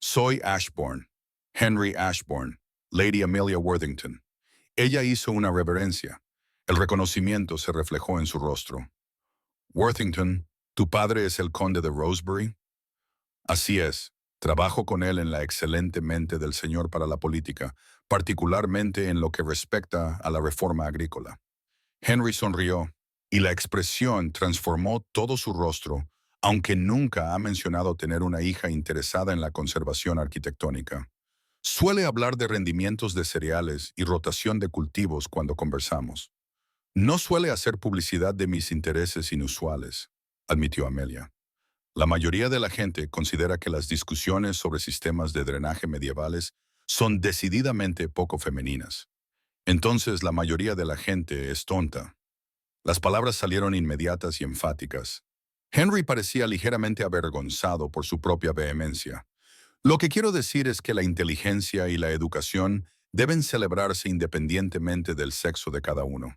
Soy Ashbourne, Henry Ashbourne, Lady Amelia Worthington. Ella hizo una reverencia. El reconocimiento se reflejó en su rostro. Worthington, ¿tu padre es el conde de Rosebery? Así es. Trabajo con él en la excelente mente del señor para la política, particularmente en lo que respecta a la reforma agrícola. Henry sonrió, y la expresión transformó todo su rostro, aunque nunca ha mencionado tener una hija interesada en la conservación arquitectónica. Suele hablar de rendimientos de cereales y rotación de cultivos cuando conversamos. No suele hacer publicidad de mis intereses inusuales, admitió Amelia. La mayoría de la gente considera que las discusiones sobre sistemas de drenaje medievales son decididamente poco femeninas. Entonces la mayoría de la gente es tonta. Las palabras salieron inmediatas y enfáticas. Henry parecía ligeramente avergonzado por su propia vehemencia. Lo que quiero decir es que la inteligencia y la educación deben celebrarse independientemente del sexo de cada uno.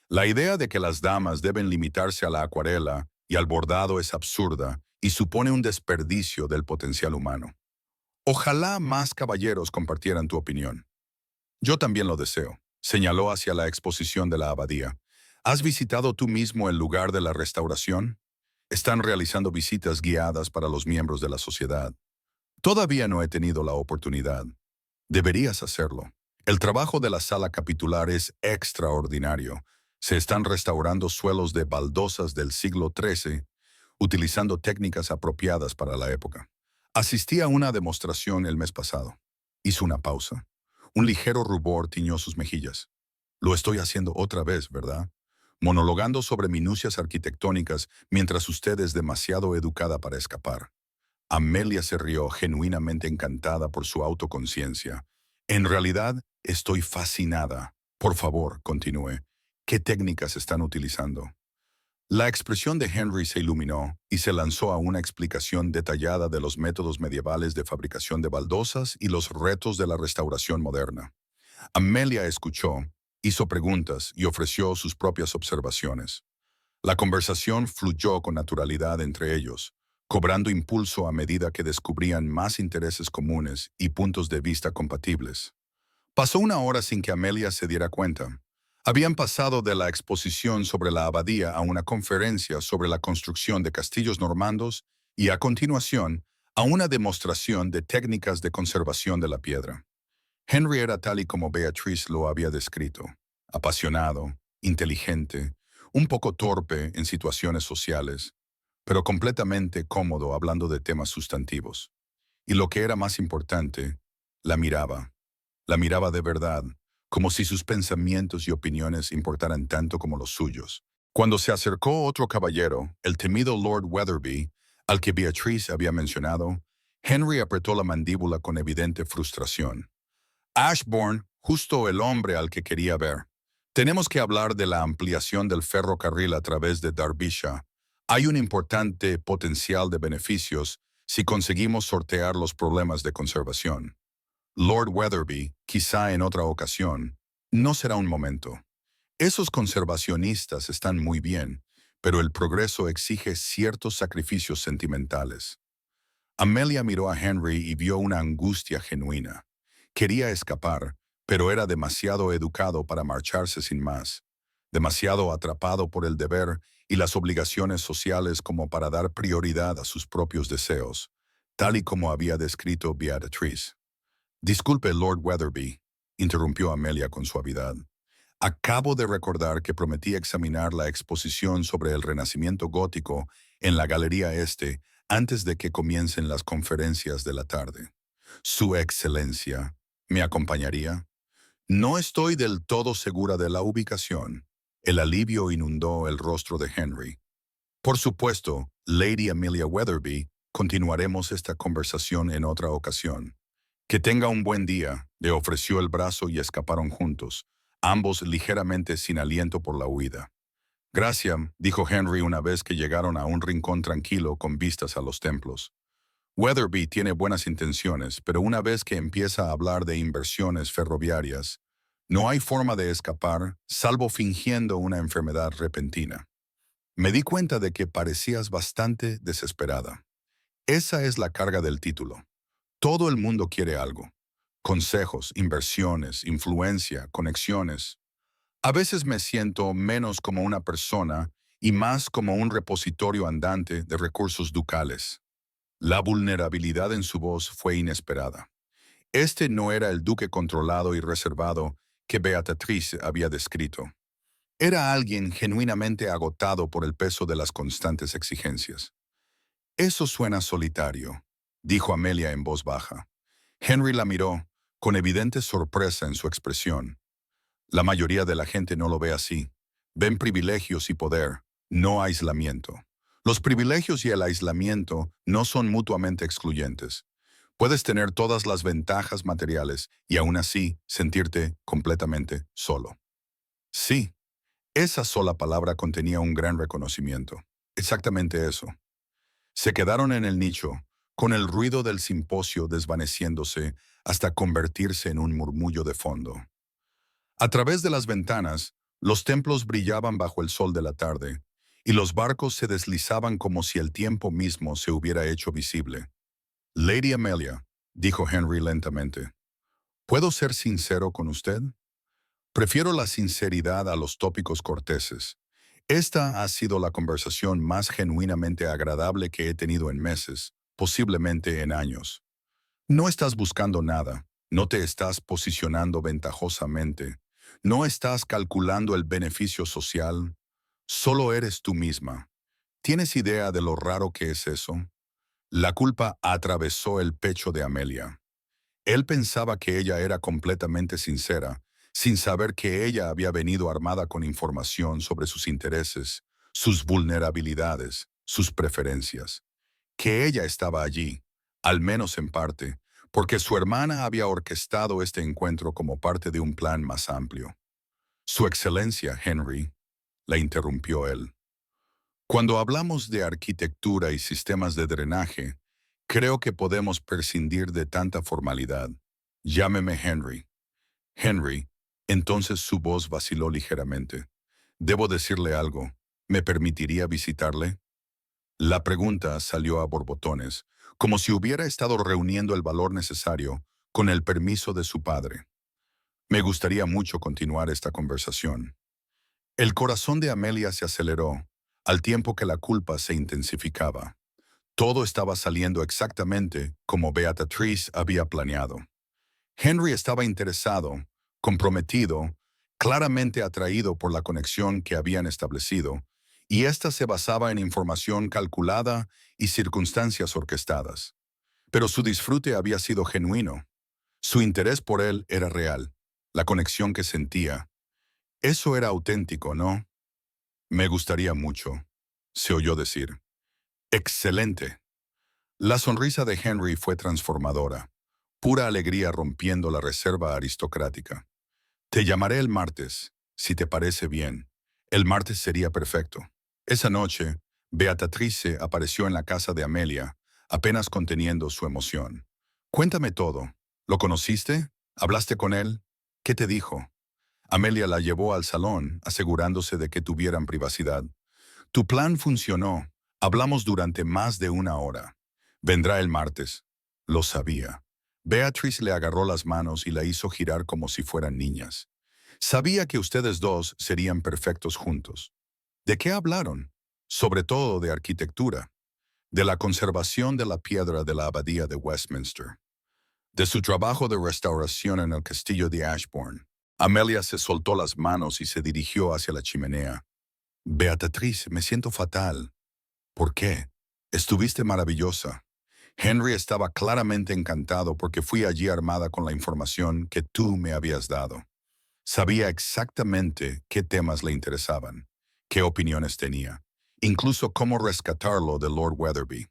La idea de que las damas deben limitarse a la acuarela y al bordado es absurda y supone un desperdicio del potencial humano. Ojalá más caballeros compartieran tu opinión. Yo también lo deseo, señaló hacia la exposición de la abadía. ¿Has visitado tú mismo el lugar de la restauración? Están realizando visitas guiadas para los miembros de la sociedad. Todavía no he tenido la oportunidad. Deberías hacerlo. El trabajo de la sala capitular es extraordinario. Se están restaurando suelos de baldosas del siglo XIII, utilizando técnicas apropiadas para la época. Asistí a una demostración el mes pasado. Hizo una pausa. Un ligero rubor tiñó sus mejillas. Lo estoy haciendo otra vez, ¿verdad? Monologando sobre minucias arquitectónicas mientras usted es demasiado educada para escapar. Amelia se rió, genuinamente encantada por su autoconciencia. En realidad, estoy fascinada. Por favor, continúe. ¿Qué técnicas están utilizando? La expresión de Henry se iluminó y se lanzó a una explicación detallada de los métodos medievales de fabricación de baldosas y los retos de la restauración moderna. Amelia escuchó, hizo preguntas y ofreció sus propias observaciones. La conversación fluyó con naturalidad entre ellos, cobrando impulso a medida que descubrían más intereses comunes y puntos de vista compatibles. Pasó una hora sin que Amelia se diera cuenta. Habían pasado de la exposición sobre la abadía a una conferencia sobre la construcción de castillos normandos y, a continuación, a una demostración de técnicas de conservación de la piedra. Henry era tal y como Beatriz lo había descrito: apasionado, inteligente, un poco torpe en situaciones sociales, pero completamente cómodo hablando de temas sustantivos. Y lo que era más importante, la miraba. La miraba de verdad, como si sus pensamientos y opiniones importaran tanto como los suyos. Cuando se acercó otro caballero, el temido Lord Weatherby, al que Beatrice había mencionado, Henry apretó la mandíbula con evidente frustración. Ashbourne, justo el hombre al que quería ver. Tenemos que hablar de la ampliación del ferrocarril a través de Derbyshire. Hay un importante potencial de beneficios si conseguimos sortear los problemas de conservación. Lord Weatherby, quizá en otra ocasión, no será un momento. Esos conservacionistas están muy bien, pero el progreso exige ciertos sacrificios sentimentales. Amelia miró a Henry y vio una angustia genuina. Quería escapar, pero era demasiado educado para marcharse sin más, demasiado atrapado por el deber y las obligaciones sociales como para dar prioridad a sus propios deseos, tal y como había descrito Beatrice. Disculpe, Lord Weatherby, interrumpió Amelia con suavidad. Acabo de recordar que prometí examinar la exposición sobre el Renacimiento gótico en la Galería Este antes de que comiencen las conferencias de la tarde. Su Excelencia, ¿me acompañaría? No estoy del todo segura de la ubicación. El alivio inundó el rostro de Henry. Por supuesto, Lady Amelia Weatherby, continuaremos esta conversación en otra ocasión. Que tenga un buen día, le ofreció el brazo y escaparon juntos, ambos ligeramente sin aliento por la huida. Gracias, dijo Henry una vez que llegaron a un rincón tranquilo con vistas a los templos. Weatherby tiene buenas intenciones, pero una vez que empieza a hablar de inversiones ferroviarias, no hay forma de escapar, salvo fingiendo una enfermedad repentina. Me di cuenta de que parecías bastante desesperada. Esa es la carga del título. Todo el mundo quiere algo. Consejos, inversiones, influencia, conexiones. A veces me siento menos como una persona y más como un repositorio andante de recursos ducales. La vulnerabilidad en su voz fue inesperada. Este no era el duque controlado y reservado que Beatrice había descrito. Era alguien genuinamente agotado por el peso de las constantes exigencias. Eso suena solitario, dijo Amelia en voz baja. Henry la miró, con evidente sorpresa en su expresión. La mayoría de la gente no lo ve así. Ven privilegios y poder, no aislamiento. Los privilegios y el aislamiento no son mutuamente excluyentes. Puedes tener todas las ventajas materiales y aún así sentirte completamente solo. Sí, esa sola palabra contenía un gran reconocimiento. Exactamente eso. Se quedaron en el nicho, con el ruido del simposio desvaneciéndose hasta convertirse en un murmullo de fondo. A través de las ventanas, los templos brillaban bajo el sol de la tarde, y los barcos se deslizaban como si el tiempo mismo se hubiera hecho visible. Lady Amelia, dijo Henry lentamente, ¿puedo ser sincero con usted? Prefiero la sinceridad a los tópicos corteses. Esta ha sido la conversación más genuinamente agradable que he tenido en meses, posiblemente en años. No estás buscando nada, no te estás posicionando ventajosamente, no estás calculando el beneficio social, solo eres tú misma. ¿Tienes idea de lo raro que es eso? La culpa atravesó el pecho de Amelia. Él pensaba que ella era completamente sincera, sin saber que ella había venido armada con información sobre sus intereses, sus vulnerabilidades, sus preferencias. Que ella estaba allí, al menos en parte, porque su hermana había orquestado este encuentro como parte de un plan más amplio. Su excelencia, Henry, la interrumpió él. Cuando hablamos de arquitectura y sistemas de drenaje, creo que podemos prescindir de tanta formalidad. Llámeme Henry. Henry, entonces su voz vaciló ligeramente. Debo decirle algo. ¿Me permitiría visitarle? La pregunta salió a borbotones, como si hubiera estado reuniendo el valor necesario con el permiso de su padre. Me gustaría mucho continuar esta conversación. El corazón de Amelia se aceleró, al tiempo que la culpa se intensificaba. Todo estaba saliendo exactamente como Beatrice había planeado. Henry estaba interesado, comprometido, claramente atraído por la conexión que habían establecido, y ésta se basaba en información calculada y circunstancias orquestadas. Pero su disfrute había sido genuino. Su interés por él era real. La conexión que sentía. Eso era auténtico, ¿no? Me gustaría mucho, se oyó decir. Excelente. La sonrisa de Henry fue transformadora, pura alegría rompiendo la reserva aristocrática. Te llamaré el martes, si te parece bien. El martes sería perfecto. Esa noche, Beatrice apareció en la casa de Amelia, apenas conteniendo su emoción. Cuéntame todo. ¿Lo conociste? ¿Hablaste con él? ¿Qué te dijo? Amelia la llevó al salón, asegurándose de que tuvieran privacidad. Tu plan funcionó. Hablamos durante más de una hora. Vendrá el martes. Lo sabía. Beatrice le agarró las manos y la hizo girar como si fueran niñas. Sabía que ustedes dos serían perfectos juntos. ¿De qué hablaron? Sobre todo de arquitectura, de la conservación de la piedra de la abadía de Westminster, de su trabajo de restauración en el castillo de Ashbourne. Amelia se soltó las manos y se dirigió hacia la chimenea. Beatrice, me siento fatal. ¿Por qué? Estuviste maravillosa. Henry estaba claramente encantado porque fui allí armada con la información que tú me habías dado. Sabía exactamente qué temas le interesaban, qué opiniones tenía, incluso cómo rescatarlo de Lord Weatherby.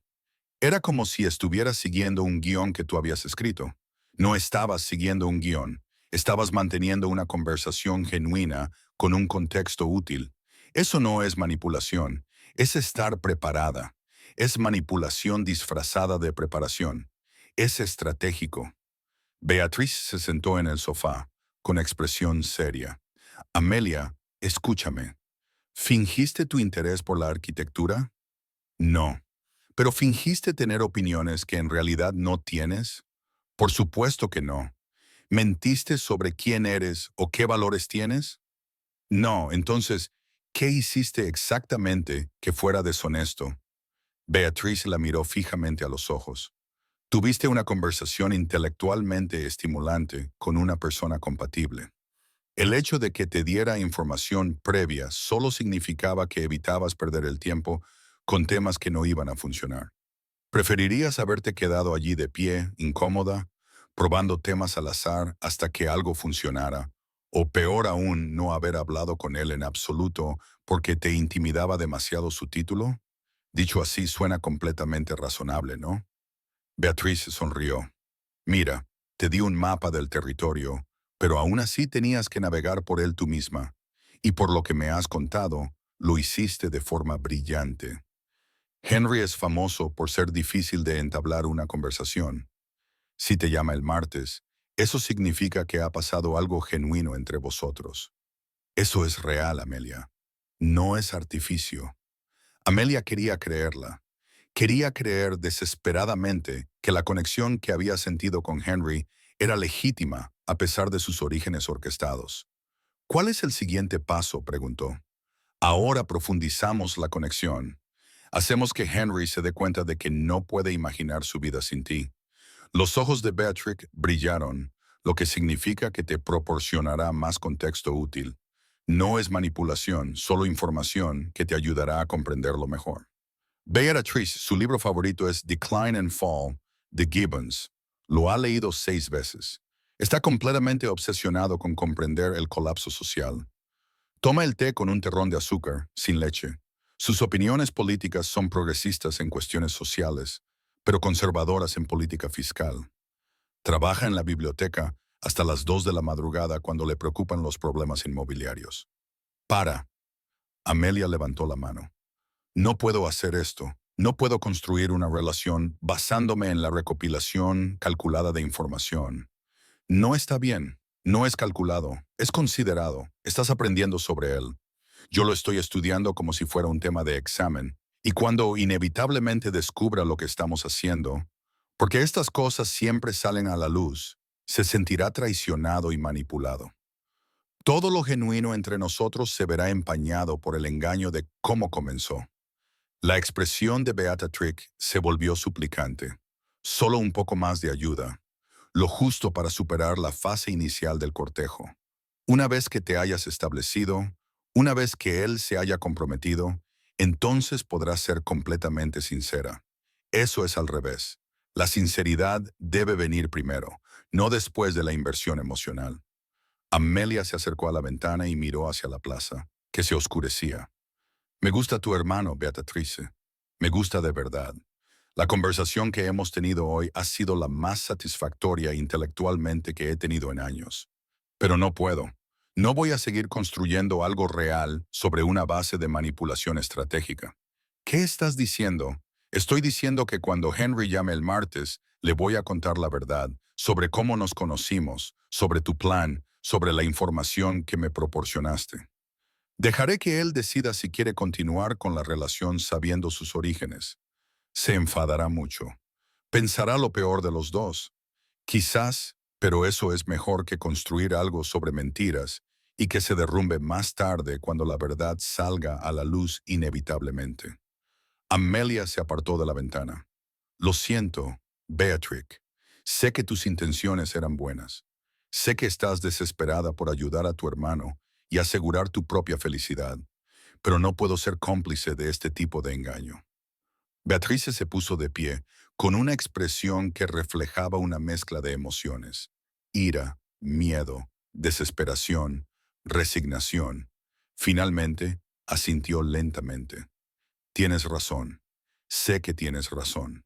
Era como si estuvieras siguiendo un guión que tú habías escrito. No estabas siguiendo un guión, estabas manteniendo una conversación genuina con un contexto útil. Eso no es manipulación, es estar preparada. Es manipulación disfrazada de preparación. Es estratégico. Beatriz se sentó en el sofá, con expresión seria. Amelia, escúchame. ¿Fingiste tu interés por la arquitectura? No. ¿Pero fingiste tener opiniones que en realidad no tienes? Por supuesto que no. ¿Mentiste sobre quién eres o qué valores tienes? No. Entonces, ¿qué hiciste exactamente que fuera deshonesto? Beatriz la miró fijamente a los ojos. Tuviste una conversación intelectualmente estimulante con una persona compatible. El hecho de que te diera información previa solo significaba que evitabas perder el tiempo con temas que no iban a funcionar. ¿Preferirías haberte quedado allí de pie, incómoda, probando temas al azar hasta que algo funcionara? O peor aún, no haber hablado con él en absoluto porque te intimidaba demasiado su título? Dicho así, suena completamente razonable, ¿no? Beatriz sonrió. Mira, te di un mapa del territorio, pero aún así tenías que navegar por él tú misma. Y por lo que me has contado, lo hiciste de forma brillante. Henry es famoso por ser difícil de entablar una conversación. Si te llama el martes, eso significa que ha pasado algo genuino entre vosotros. Eso es real, Amelia. No es artificio. Amelia quería creerla. Quería creer desesperadamente que la conexión que había sentido con Henry era legítima a pesar de sus orígenes orquestados. ¿Cuál es el siguiente paso?, preguntó. Ahora profundizamos la conexión. Hacemos que Henry se dé cuenta de que no puede imaginar su vida sin ti. Los ojos de Beatrix brillaron, lo que significa que te proporcionará más contexto útil. No es manipulación, solo información que te ayudará a comprenderlo mejor. Beatrice, su libro favorito es Decline and Fall, de Gibbons. Lo ha leído 6 veces. Está completamente obsesionado con comprender el colapso social. Toma el té con un terrón de azúcar, sin leche. Sus opiniones políticas son progresistas en cuestiones sociales, pero conservadoras en política fiscal. Trabaja en la biblioteca hasta las 2 de la madrugada cuando le preocupan los problemas inmobiliarios. Para. Amelia levantó la mano. No puedo hacer esto. No puedo construir una relación basándome en la recopilación calculada de información. No está bien. No es calculado. Es considerado. Estás aprendiendo sobre él. Yo lo estoy estudiando como si fuera un tema de examen. Y cuando inevitablemente descubra lo que estamos haciendo, porque estas cosas siempre salen a la luz, se sentirá traicionado y manipulado. Todo lo genuino entre nosotros se verá empañado por el engaño de cómo comenzó. La expresión de Beatrix se volvió suplicante. Solo un poco más de ayuda. Lo justo para superar la fase inicial del cortejo. Una vez que te hayas establecido, una vez que él se haya comprometido, entonces podrás ser completamente sincera. Eso es al revés. La sinceridad debe venir primero, no después de la inversión emocional. Amelia se acercó a la ventana y miró hacia la plaza, que se oscurecía. Me gusta tu hermano, Beatrice. Me gusta de verdad. La conversación que hemos tenido hoy ha sido la más satisfactoria intelectualmente que he tenido en años. Pero no puedo. No voy a seguir construyendo algo real sobre una base de manipulación estratégica. ¿Qué estás diciendo? Estoy diciendo que cuando Henry llame el martes, le voy a contar la verdad sobre cómo nos conocimos, sobre tu plan, sobre la información que me proporcionaste. Dejaré que él decida si quiere continuar con la relación sabiendo sus orígenes. Se enfadará mucho. Pensará lo peor de los dos. Quizás, pero eso es mejor que construir algo sobre mentiras y que se derrumbe más tarde cuando la verdad salga a la luz inevitablemente. Amelia se apartó de la ventana. Lo siento, Beatrix. Sé que tus intenciones eran buenas. Sé que estás desesperada por ayudar a tu hermano y asegurar tu propia felicidad, pero no puedo ser cómplice de este tipo de engaño. Beatrice se puso de pie, con una expresión que reflejaba una mezcla de emociones: ira, miedo, desesperación, resignación. Finalmente, asintió lentamente. Tienes razón. Sé que tienes razón.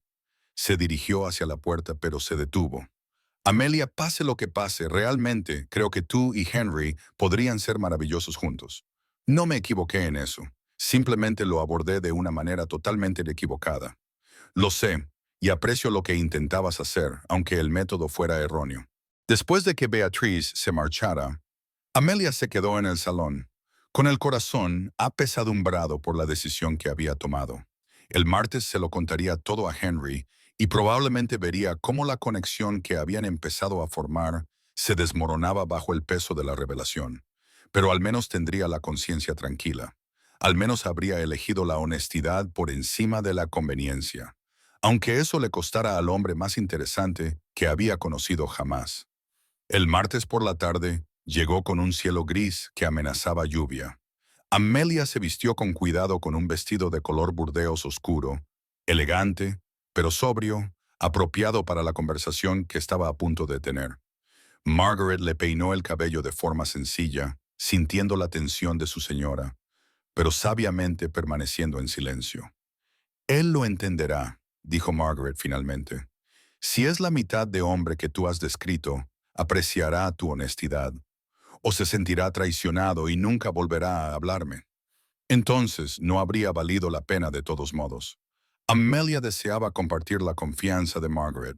Se dirigió hacia la puerta, pero se detuvo. Amelia, pase lo que pase, realmente creo que tú y Henry podrían ser maravillosos juntos. No me equivoqué en eso. Simplemente lo abordé de una manera totalmente equivocada. Lo sé, y aprecio lo que intentabas hacer, aunque el método fuera erróneo. Después de que Beatriz se marchara, Amelia se quedó en el salón, con el corazón apesadumbrado por la decisión que había tomado. El martes se lo contaría todo a Henry y probablemente vería cómo la conexión que habían empezado a formar se desmoronaba bajo el peso de la revelación. Pero al menos tendría la conciencia tranquila. Al menos habría elegido la honestidad por encima de la conveniencia, aunque eso le costara al hombre más interesante que había conocido jamás. El martes por la tarde llegó con un cielo gris que amenazaba lluvia. Amelia se vistió con cuidado con un vestido de color burdeos oscuro, elegante, pero sobrio, apropiado para la conversación que estaba a punto de tener. Margaret le peinó el cabello de forma sencilla, sintiendo la tensión de su señora, pero sabiamente permaneciendo en silencio. Él lo entenderá, dijo Margaret finalmente. Si es la mitad de hombre que tú has descrito, apreciará tu honestidad, o se sentirá traicionado y nunca volverá a hablarme. Entonces no habría valido la pena de todos modos. Amelia deseaba compartir la confianza de Margaret.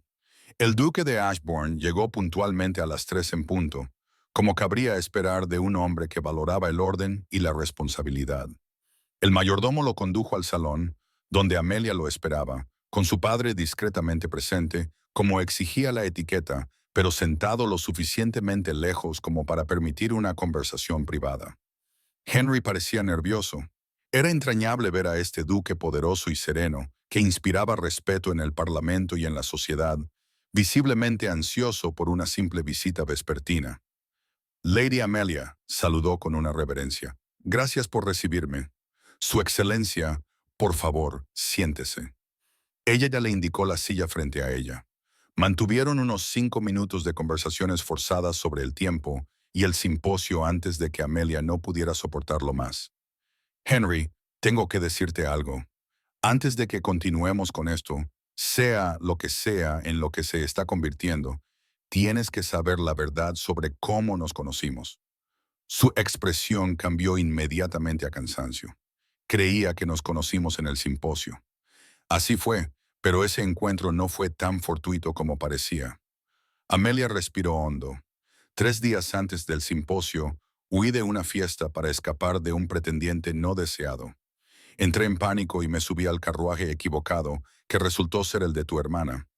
El duque de Ashbourne llegó puntualmente a las 3 en punto, como cabría esperar de un hombre que valoraba el orden y la responsabilidad. El mayordomo lo condujo al salón, donde Amelia lo esperaba, con su padre discretamente presente, como exigía la etiqueta, pero sentado lo suficientemente lejos como para permitir una conversación privada. Henry parecía nervioso. Era entrañable ver a este duque poderoso y sereno, que inspiraba respeto en el parlamento y en la sociedad, visiblemente ansioso por una simple visita vespertina. Lady Amelia, saludó con una reverencia. Gracias por recibirme. Su Excelencia, por favor, siéntese. Ella ya le indicó la silla frente a ella. Mantuvieron unos 5 minutos de conversaciones forzadas sobre el tiempo y el simposio antes de que Amelia no pudiera soportarlo más. Henry, tengo que decirte algo. Antes de que continuemos con esto, sea lo que sea en lo que se está convirtiendo, tienes que saber la verdad sobre cómo nos conocimos. Su expresión cambió inmediatamente a cansancio. Creía que nos conocimos en el simposio. Así fue, pero ese encuentro no fue tan fortuito como parecía. Amelia respiró hondo. 3 días antes del simposio, huí de una fiesta para escapar de un pretendiente no deseado. Entré en pánico y me subí al carruaje equivocado, que resultó ser el de tu hermana.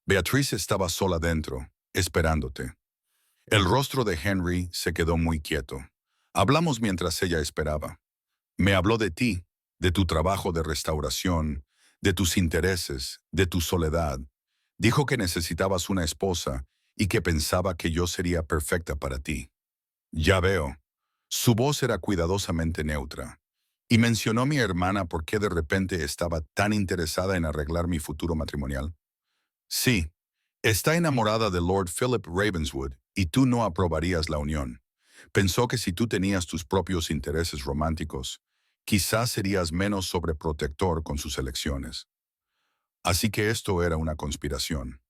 Beatriz estaba sola dentro, esperándote. El rostro de Henry se quedó muy quieto. Hablamos mientras ella esperaba. Me habló de ti, de tu trabajo de restauración, de tus intereses, de tu soledad. Dijo que necesitabas una esposa y que pensaba que yo sería perfecta para ti. Ya veo. Su voz era cuidadosamente neutra. Y mencionó a mi hermana por qué de repente estaba tan interesada en arreglar mi futuro matrimonial. Sí, está enamorada de Lord Philip Ravenswood y tú no aprobarías la unión. Pensó que si tú tenías tus propios intereses románticos, quizás serías menos sobreprotector con sus elecciones. Así que esto era una conspiración.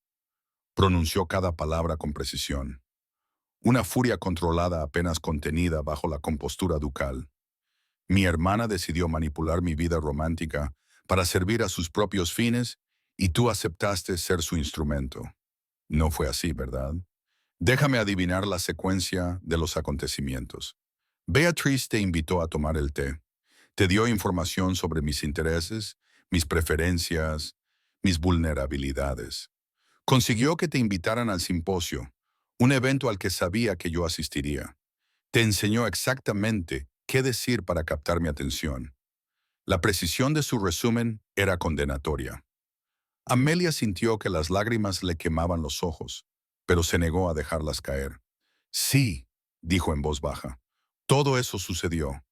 Pronunció cada palabra con precisión. Una furia controlada apenas contenida bajo la compostura ducal. Mi hermana decidió manipular mi vida romántica para servir a sus propios fines y tú aceptaste ser su instrumento. No fue así, ¿verdad? Déjame adivinar la secuencia de los acontecimientos. Beatriz te invitó a tomar el té. Te dio información sobre mis intereses, mis preferencias, mis vulnerabilidades. Consiguió que te invitaran al simposio, un evento al que sabía que yo asistiría. Te enseñó exactamente qué decir para captar mi atención. La precisión de su resumen era condenatoria. Amelia sintió que las lágrimas le quemaban los ojos, pero se negó a dejarlas caer. Sí, dijo en voz baja, todo eso sucedió.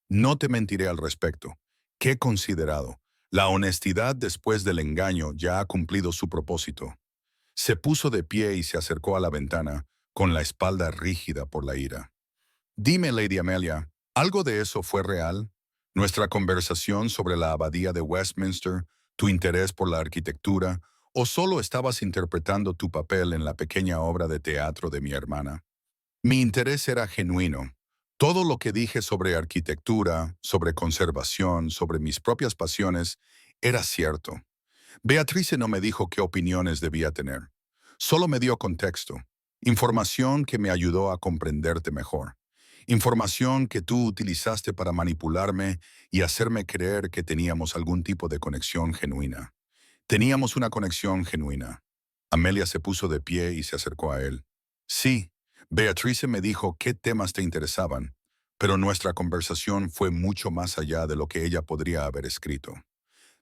No te mentiré al respecto. Qué considerado. La honestidad después del engaño ya ha cumplido su propósito. Se puso de pie y se acercó a la ventana, con la espalda rígida por la ira. Dime, Lady Amelia, ¿algo de eso fue real? ¿Nuestra conversación sobre la abadía de Westminster, tu interés por la arquitectura, o solo estabas interpretando tu papel en la pequeña obra de teatro de mi hermana? Mi interés era genuino. Todo lo que dije sobre arquitectura, sobre conservación, sobre mis propias pasiones, era cierto. Beatrice no me dijo qué opiniones debía tener. Solo me dio contexto, información que me ayudó a comprenderte mejor. Información que tú utilizaste para manipularme y hacerme creer que teníamos algún tipo de conexión genuina. Teníamos una conexión genuina. Amelia se puso de pie y se acercó a él. Sí, Beatrice me dijo qué temas te interesaban, pero nuestra conversación fue mucho más allá de lo que ella podría haber escrito.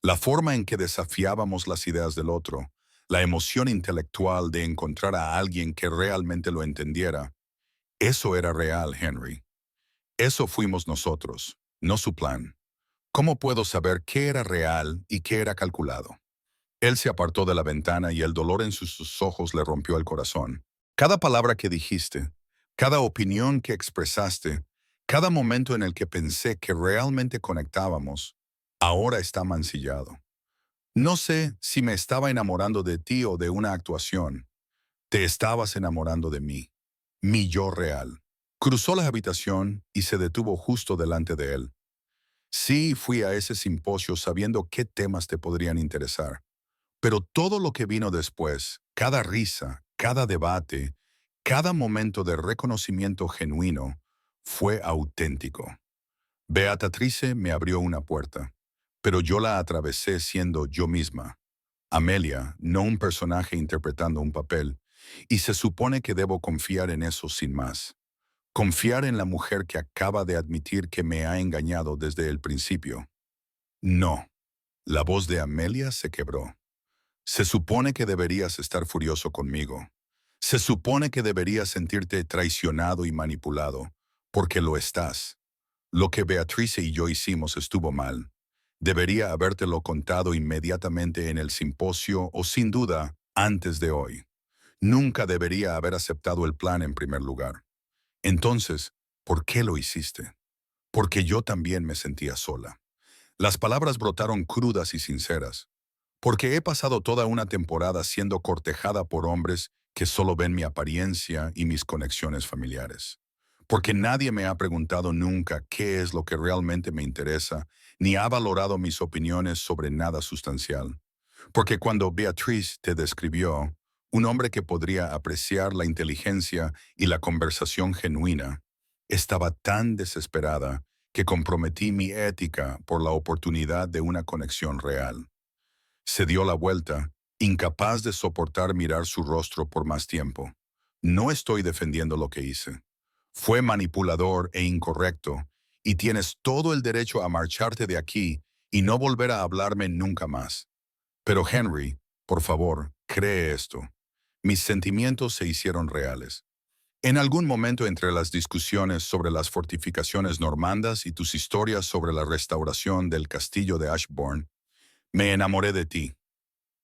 La forma en que desafiábamos las ideas del otro, la emoción intelectual de encontrar a alguien que realmente lo entendiera, eso era real, Henry. Eso fuimos nosotros, no su plan. ¿Cómo puedo saber qué era real y qué era calculado? Él se apartó de la ventana y el dolor en sus ojos le rompió el corazón. Cada palabra que dijiste, cada opinión que expresaste, cada momento en el que pensé que realmente conectábamos, ahora está mancillado. No sé si me estaba enamorando de ti o de una actuación. Te estabas enamorando de mí, mi yo real. Cruzó la habitación y se detuvo justo delante de él. Sí, fui a ese simposio sabiendo qué temas te podrían interesar. Pero todo lo que vino después, cada risa, cada debate, cada momento de reconocimiento genuino, fue auténtico. Beatrice me abrió una puerta, pero yo la atravesé siendo yo misma. Amelia, no un personaje interpretando un papel, y se supone que debo confiar en eso sin más. Confiar en la mujer que acaba de admitir que me ha engañado desde el principio. No. La voz de Amelia se quebró. Se supone que deberías estar furioso conmigo. Se supone que deberías sentirte traicionado y manipulado, porque lo estás. Lo que Beatrice y yo hicimos estuvo mal. Debería habértelo contado inmediatamente en el simposio o sin duda antes de hoy. Nunca debería haber aceptado el plan en primer lugar. Entonces, ¿por qué lo hiciste? Porque yo también me sentía sola. Las palabras brotaron crudas y sinceras. Porque he pasado toda una temporada siendo cortejada por hombres que solo ven mi apariencia y mis conexiones familiares. Porque nadie me ha preguntado nunca qué es lo que realmente me interesa, ni ha valorado mis opiniones sobre nada sustancial. Porque cuando Beatriz te describió, un hombre que podría apreciar la inteligencia y la conversación genuina, estaba tan desesperada que comprometí mi ética por la oportunidad de una conexión real. Se dio la vuelta, incapaz de soportar mirar su rostro por más tiempo. No estoy defendiendo lo que hice. Fue manipulador e incorrecto, y tienes todo el derecho a marcharte de aquí y no volver a hablarme nunca más. Pero Henry, por favor, cree esto. Mis sentimientos se hicieron reales. En algún momento entre las discusiones sobre las fortificaciones normandas y tus historias sobre la restauración del castillo de Ashbourne, me enamoré de ti.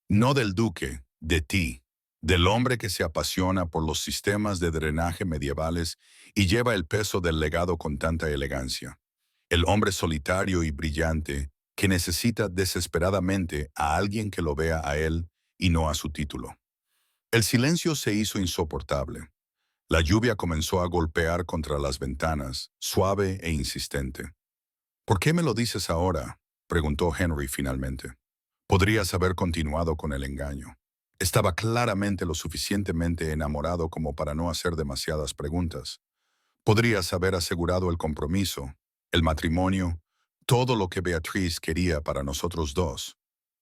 No del duque, de ti, del hombre que se apasiona por los sistemas de drenaje medievales y lleva el peso del legado con tanta elegancia. El hombre solitario y brillante que necesita desesperadamente a alguien que lo vea a él y no a su título. El silencio se hizo insoportable. La lluvia comenzó a golpear contra las ventanas, suave e insistente. ¿Por qué me lo dices ahora?, preguntó Henry finalmente. Podrías haber continuado con el engaño. Estaba claramente lo suficientemente enamorado como para no hacer demasiadas preguntas. Podrías haber asegurado el compromiso, el matrimonio, todo lo que Beatriz quería para nosotros dos.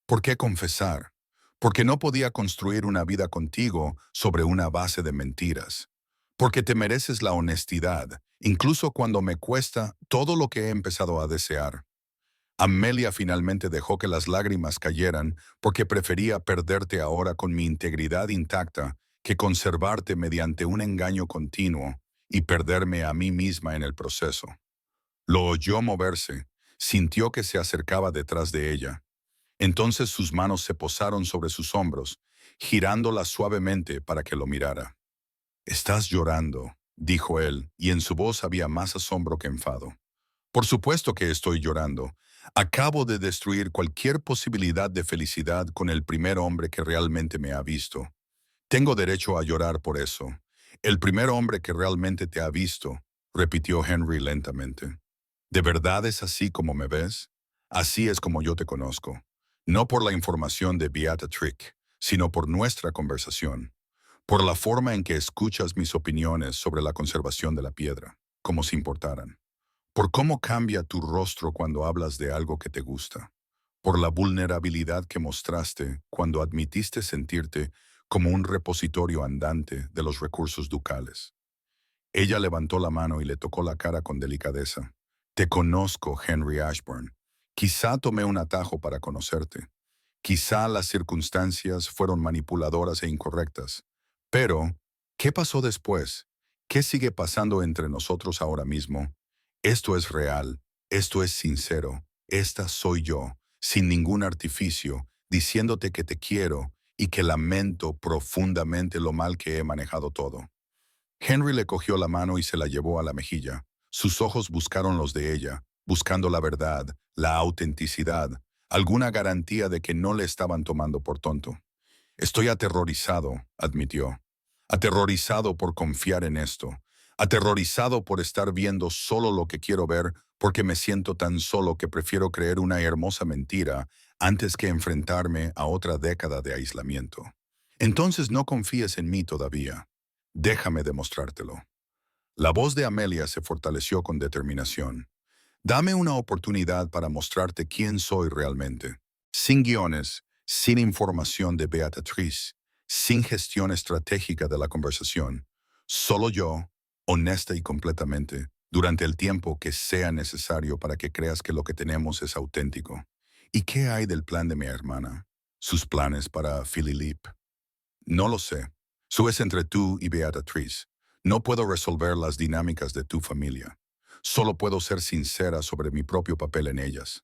¿Por qué confesar? Porque no podía construir una vida contigo sobre una base de mentiras. Porque te mereces la honestidad, incluso cuando me cuesta todo lo que he empezado a desear. Amelia finalmente dejó que las lágrimas cayeran porque prefería perderte ahora con mi integridad intacta que conservarte mediante un engaño continuo y perderme a mí misma en el proceso. Lo oyó moverse, sintió que se acercaba detrás de ella. Entonces sus manos se posaron sobre sus hombros, girándolas suavemente para que lo mirara. «Estás llorando», dijo él, y en su voz había más asombro que enfado. «Por supuesto que estoy llorando. Acabo de destruir cualquier posibilidad de felicidad con el primer hombre que realmente me ha visto. Tengo derecho a llorar por eso. El primer hombre que realmente te ha visto», repitió Henry lentamente. «¿De verdad es así como me ves? Así es como yo te conozco. No por la información de Beata Trick, sino por nuestra conversación. Por la forma en que escuchas mis opiniones sobre la conservación de la piedra, como si importaran. Por cómo cambia tu rostro cuando hablas de algo que te gusta. Por la vulnerabilidad que mostraste cuando admitiste sentirte como un repositorio andante de los recursos ducales». Ella levantó la mano y le tocó la cara con delicadeza. «Te conozco, Henry Ashburn. Quizá tomé un atajo para conocerte. Quizá las circunstancias fueron manipuladoras e incorrectas. Pero, ¿qué pasó después? ¿Qué sigue pasando entre nosotros ahora mismo? Esto es real, esto es sincero, esta soy yo, sin ningún artificio, diciéndote que te quiero y que lamento profundamente lo mal que he manejado todo». Henry le cogió la mano y se la llevó a la mejilla. Sus ojos buscaron los de ella, buscando la verdad, la autenticidad, alguna garantía de que no le estaban tomando por tonto. «Estoy aterrorizado», admitió. «Aterrorizado por confiar en esto. Aterrorizado por estar viendo solo lo que quiero ver porque me siento tan solo que prefiero creer una hermosa mentira antes que enfrentarme a otra década de aislamiento. Entonces no confíes en mí todavía. Déjame demostrártelo». La voz de Amelia se fortaleció con determinación. «Dame una oportunidad para mostrarte quién soy realmente. Sin guiones, sin información de Beatriz, sin gestión estratégica de la conversación. Solo yo, honesta y completamente, durante el tiempo que sea necesario para que creas que lo que tenemos es auténtico. ¿Y qué hay del plan de mi hermana? ¿Sus planes para Philip? No lo sé. Eso es entre tú y Beatriz. No puedo resolver las dinámicas de tu familia. Solo puedo ser sincera sobre mi propio papel en ellas».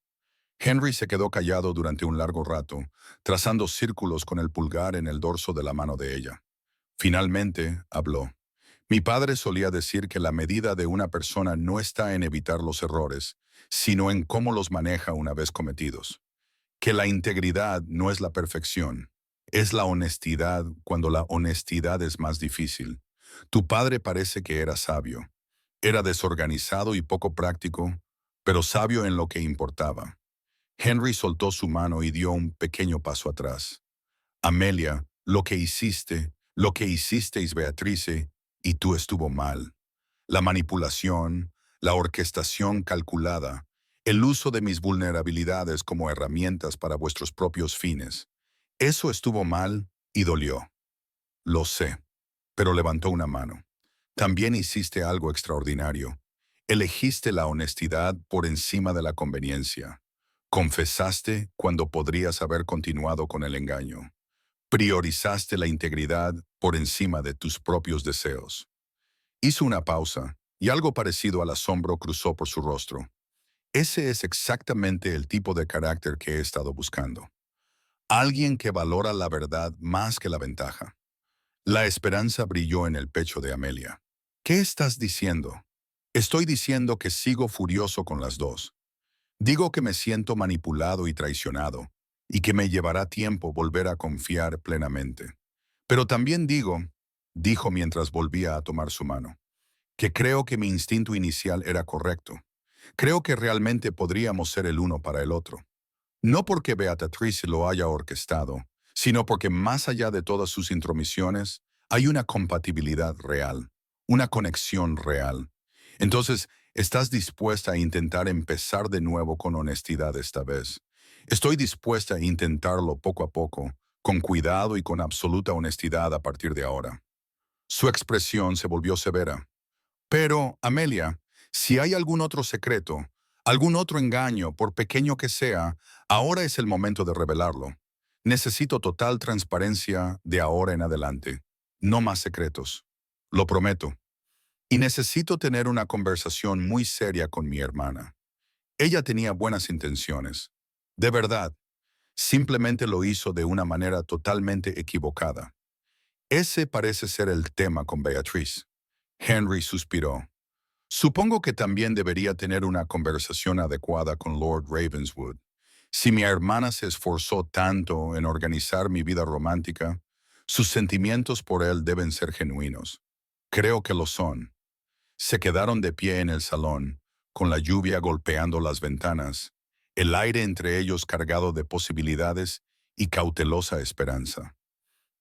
Henry se quedó callado durante un largo rato, trazando círculos con el pulgar en el dorso de la mano de ella. Finalmente, habló. «Mi padre solía decir que la medida de una persona no está en evitar los errores, sino en cómo los maneja una vez cometidos. Que la integridad no es la perfección, es la honestidad cuando la honestidad es más difícil. Tu padre parece que era sabio. Era desorganizado y poco práctico, pero sabio en lo que importaba». Henry soltó su mano y dio un pequeño paso atrás. «Amelia, lo que hicisteis Beatrice, y tú estuvo mal. La manipulación, la orquestación calculada, el uso de mis vulnerabilidades como herramientas para vuestros propios fines. Eso estuvo mal y dolió. Lo sé», pero levantó una mano. «También hiciste algo extraordinario. Elegiste la honestidad por encima de la conveniencia. Confesaste cuando podrías haber continuado con el engaño. Priorizaste la integridad por encima de tus propios deseos. Hizo una pausa, y algo parecido al asombro cruzó por su rostro. Ese es exactamente el tipo de carácter que he estado buscando. Alguien que valora la verdad más que la ventaja. La esperanza brilló en el pecho de Amelia. ¿Qué estás diciendo? Estoy diciendo que sigo furioso con las dos. Digo que me siento manipulado y traicionado, y que me llevará tiempo volver a confiar plenamente. Pero también dijo mientras volvía a tomar su mano, que creo que mi instinto inicial era correcto. Creo que realmente podríamos ser el uno para el otro. No porque Beatriz lo haya orquestado, sino porque más allá de todas sus intromisiones, hay una compatibilidad real, una conexión real. Entonces, ¿estás dispuesta a intentar empezar de nuevo con honestidad esta vez? Estoy dispuesta a intentarlo poco a poco, con cuidado y con absoluta honestidad a partir de ahora. Su expresión se volvió severa. Pero, Amelia, si hay algún otro secreto, algún otro engaño, por pequeño que sea, ahora es el momento de revelarlo. Necesito total transparencia de ahora en adelante. No más secretos. Lo prometo. Y necesito tener una conversación muy seria con mi hermana. Ella tenía buenas intenciones. De verdad, simplemente lo hizo de una manera totalmente equivocada. Ese parece ser el tema con Beatriz. Henry suspiró. Supongo que también debería tener una conversación adecuada con Lord Ravenswood. Si mi hermana se esforzó tanto en organizar mi vida romántica, sus sentimientos por él deben ser genuinos. Creo que lo son. Se quedaron de pie en el salón, con la lluvia golpeando las ventanas, el aire entre ellos cargado de posibilidades y cautelosa esperanza.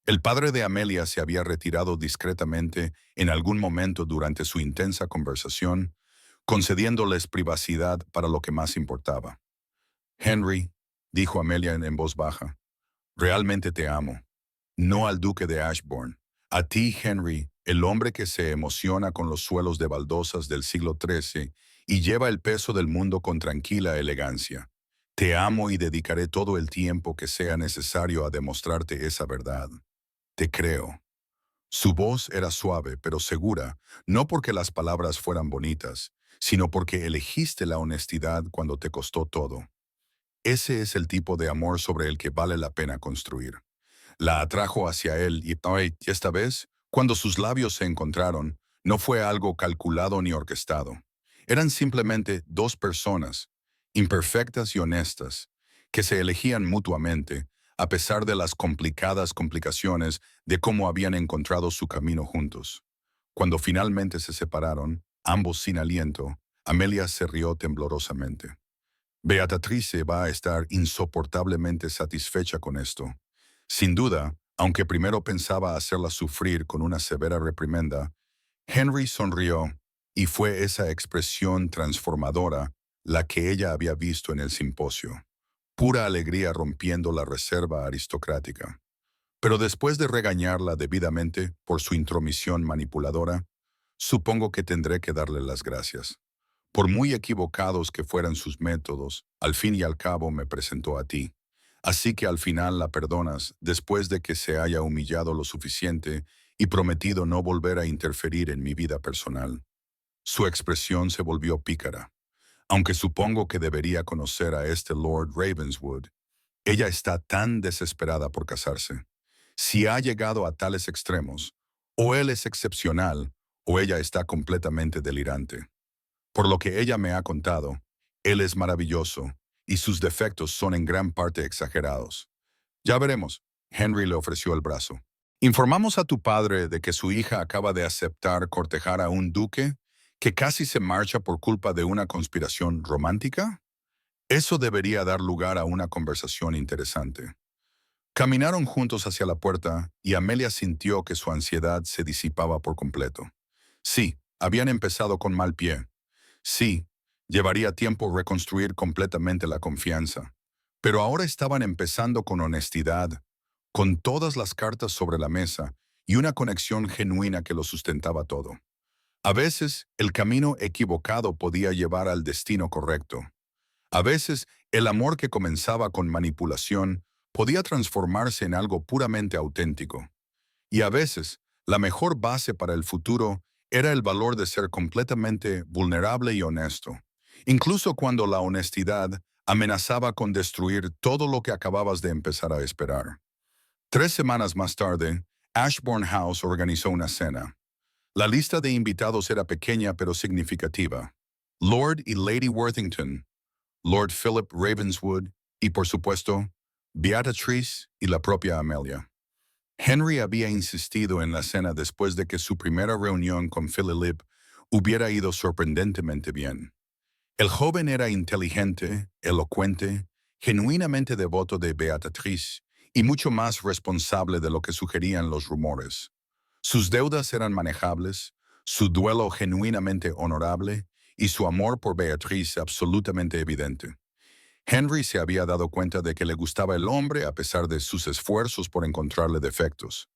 El padre de Amelia se había retirado discretamente en algún momento durante su intensa conversación, concediéndoles privacidad para lo que más importaba. Henry, dijo Amelia en voz baja, realmente te amo. No al duque de Ashbourne. A ti, Henry, el hombre que se emociona con los suelos de baldosas del siglo XIII y lleva el peso del mundo con tranquila elegancia. Te amo y dedicaré todo el tiempo que sea necesario a demostrarte esa verdad. Te creo. Su voz era suave pero segura, no porque las palabras fueran bonitas, sino porque elegiste la honestidad cuando te costó todo. Ese es el tipo de amor sobre el que vale la pena construir. La atrajo hacia él y esta vez, cuando sus labios se encontraron, no fue algo calculado ni orquestado. Eran simplemente dos personas, imperfectas y honestas, que se elegían mutuamente, a pesar de las complicadas complicaciones de cómo habían encontrado su camino juntos. Cuando finalmente se separaron, ambos sin aliento, Amelia se rió temblorosamente. Beatrice va a estar insoportablemente satisfecha con esto. Sin duda, aunque primero pensaba hacerla sufrir con una severa reprimenda, Henry sonrió y fue esa expresión transformadora la que ella había visto en el simposio. Pura alegría rompiendo la reserva aristocrática. Pero después de regañarla debidamente por su intromisión manipuladora, supongo que tendré que darle las gracias. Por muy equivocados que fueran sus métodos, al fin y al cabo me presentó a ti. Así que al final la perdonas después de que se haya humillado lo suficiente y prometido no volver a interferir en mi vida personal. Su expresión se volvió pícara. Aunque supongo que debería conocer a este Lord Ravenswood, ella está tan desesperada por casarse. Si ha llegado a tales extremos, o él es excepcional, o ella está completamente delirante. Por lo que ella me ha contado, él es maravilloso, y sus defectos son en gran parte exagerados. Ya veremos. Henry le ofreció el brazo. ¿Informamos a tu padre de que su hija acaba de aceptar cortejar a un duque que casi se marcha por culpa de una conspiración romántica? Eso debería dar lugar a una conversación interesante. Caminaron juntos hacia la puerta y Amelia sintió que su ansiedad se disipaba por completo. Sí, habían empezado con mal pie. Sí, llevaría tiempo reconstruir completamente la confianza. Pero ahora estaban empezando con honestidad, con todas las cartas sobre la mesa y una conexión genuina que lo sustentaba todo. A veces, el camino equivocado podía llevar al destino correcto. A veces, el amor que comenzaba con manipulación podía transformarse en algo puramente auténtico. Y a veces, la mejor base para el futuro Era el valor de ser completamente vulnerable y honesto, incluso cuando la honestidad amenazaba con destruir todo lo que acababas de empezar a esperar. 3 semanas más tarde, Ashbourne House organizó una cena. La lista de invitados era pequeña pero significativa. Lord y Lady Worthington, Lord Philip Ravenswood y, por supuesto, Beatrice y la propia Amelia. Henry había insistido en la cena después de que su primera reunión con Philip hubiera ido sorprendentemente bien. El joven era inteligente, elocuente, genuinamente devoto de Beatrice y mucho más responsable de lo que sugerían los rumores. Sus deudas eran manejables, su duelo genuinamente honorable y su amor por Beatrice absolutamente evidente. Henry se había dado cuenta de que le gustaba el hombre a pesar de sus esfuerzos por encontrarle defectos.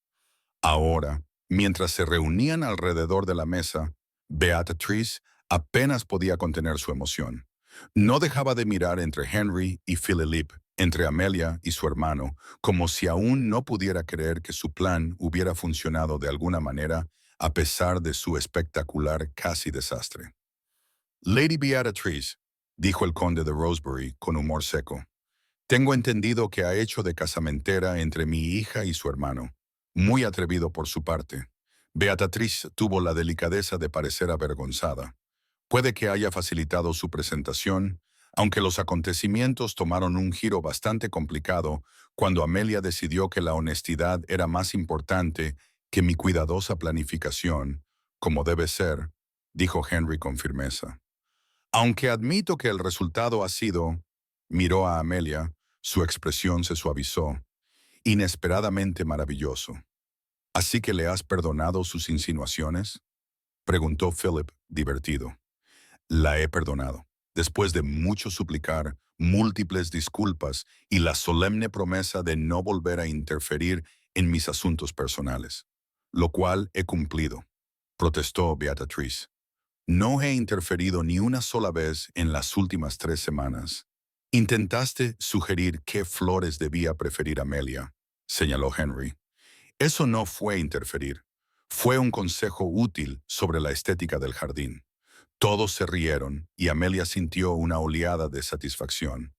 Ahora, mientras se reunían alrededor de la mesa, Beatrice apenas podía contener su emoción. No dejaba de mirar entre Henry y Philip, entre Amelia y su hermano, como si aún no pudiera creer que su plan hubiera funcionado de alguna manera a pesar de su espectacular casi desastre. Lady Beatrice, dijo el conde de Rosebery con humor seco, tengo entendido que ha hecho de casamentera entre mi hija y su hermano. Muy atrevido por su parte. Beatriz tuvo la delicadeza de parecer avergonzada. Puede que haya facilitado su presentación, aunque los acontecimientos tomaron un giro bastante complicado cuando Amelia decidió que la honestidad era más importante que mi cuidadosa planificación, como debe ser, dijo Henry con firmeza. Aunque admito que el resultado ha sido, miró a Amelia, su expresión se suavizó, inesperadamente maravilloso. ¿Así que le has perdonado sus insinuaciones? Preguntó Philip, divertido. La he perdonado, después de mucho suplicar, múltiples disculpas y la solemne promesa de no volver a interferir en mis asuntos personales, lo cual he cumplido, protestó Beatrice. No he interferido ni una sola vez en las últimas 3 semanas. Intentaste sugerir qué flores debía preferir Amelia, señaló Henry. Eso no fue interferir. Fue un consejo útil sobre la estética del jardín. Todos se rieron y Amelia sintió una oleada de satisfacción.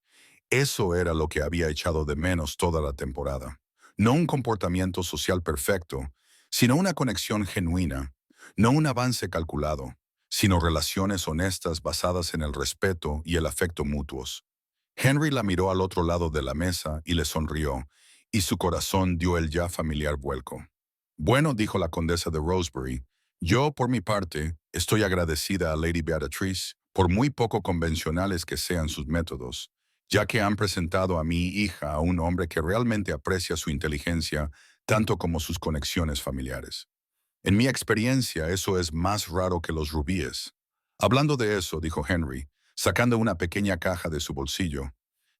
Eso era lo que había echado de menos toda la temporada. No un comportamiento social perfecto, sino una conexión genuina, no un avance calculado, sino relaciones honestas basadas en el respeto y el afecto mutuos. Henry la miró al otro lado de la mesa y le sonrió, y su corazón dio el ya familiar vuelco. Bueno, dijo la condesa de Rosebery, yo, por mi parte, estoy agradecida a Lady Beatrice, por muy poco convencionales que sean sus métodos, ya que han presentado a mi hija a un hombre que realmente aprecia su inteligencia tanto como sus conexiones familiares. En mi experiencia, eso es más raro que los rubíes. Hablando de eso, dijo Henry, sacando una pequeña caja de su bolsillo,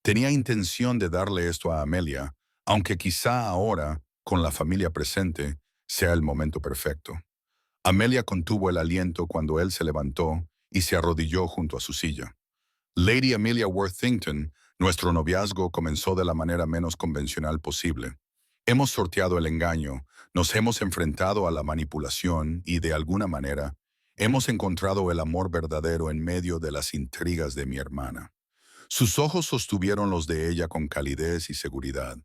tenía intención de darle esto a Amelia, aunque quizá ahora, con la familia presente, sea el momento perfecto. Amelia contuvo el aliento cuando él se levantó y se arrodilló junto a su silla. Lady Amelia Worthington, nuestro noviazgo comenzó de la manera menos convencional posible. Hemos sorteado el engaño, nos hemos enfrentado a la manipulación y, de alguna manera, hemos encontrado el amor verdadero en medio de las intrigas de mi hermana. Sus ojos sostuvieron los de ella con calidez y seguridad.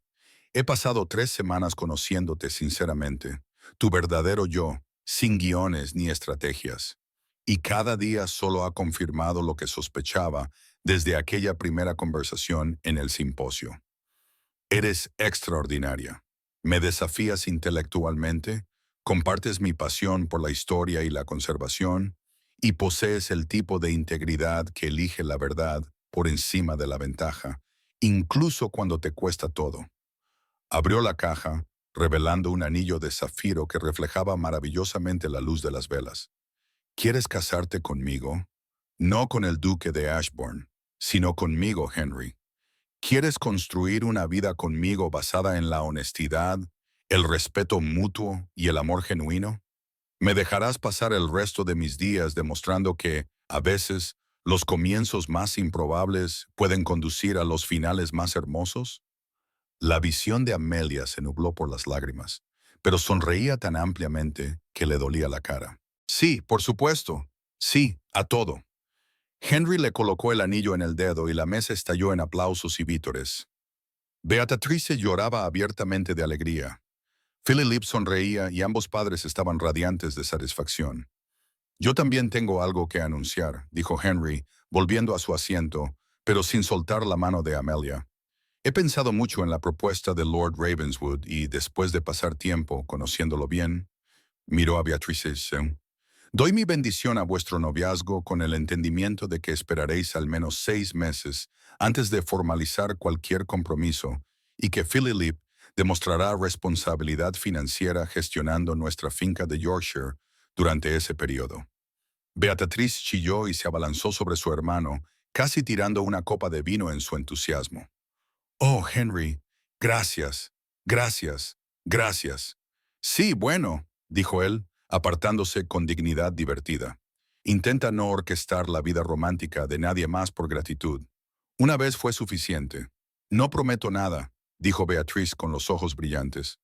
He pasado 3 semanas conociéndote sinceramente, tu verdadero yo, sin guiones ni estrategias. Y cada día solo ha confirmado lo que sospechaba desde aquella primera conversación en el simposio. Eres extraordinaria. Me desafías intelectualmente, compartes mi pasión por la historia y la conservación, y posees el tipo de integridad que elige la verdad por encima de la ventaja, incluso cuando te cuesta todo. Abrió la caja, revelando un anillo de zafiro que reflejaba maravillosamente la luz de las velas. ¿Quieres casarte conmigo? No con el duque de Ashbourne, sino conmigo, Henry. ¿Quieres construir una vida conmigo basada en la honestidad, el respeto mutuo y el amor genuino? ¿Me dejarás pasar el resto de mis días demostrando que, a veces, los comienzos más improbables pueden conducir a los finales más hermosos? La visión de Amelia se nubló por las lágrimas, pero sonreía tan ampliamente que le dolía la cara. Sí, por supuesto. Sí, a todo. Henry le colocó el anillo en el dedo y la mesa estalló en aplausos y vítores. Beatrice lloraba abiertamente de alegría. Philip sonreía y ambos padres estaban radiantes de satisfacción. Yo también tengo algo que anunciar, dijo Henry, volviendo a su asiento, pero sin soltar la mano de Amelia. He pensado mucho en la propuesta de Lord Ravenswood y, después de pasar tiempo conociéndolo bien, miró a Beatrice. Doy mi bendición a vuestro noviazgo con el entendimiento de que esperaréis al menos 6 meses antes de formalizar cualquier compromiso y que Philip demostrará responsabilidad financiera gestionando nuestra finca de Yorkshire durante ese periodo. Beatriz chilló y se abalanzó sobre su hermano, casi tirando una copa de vino en su entusiasmo. Oh, Henry, gracias, gracias, gracias. Sí, bueno, dijo él, apartándose con dignidad divertida. Intenta no orquestar la vida romántica de nadie más por gratitud. Una vez fue suficiente. No prometo nada, dijo Beatriz con los ojos brillantes.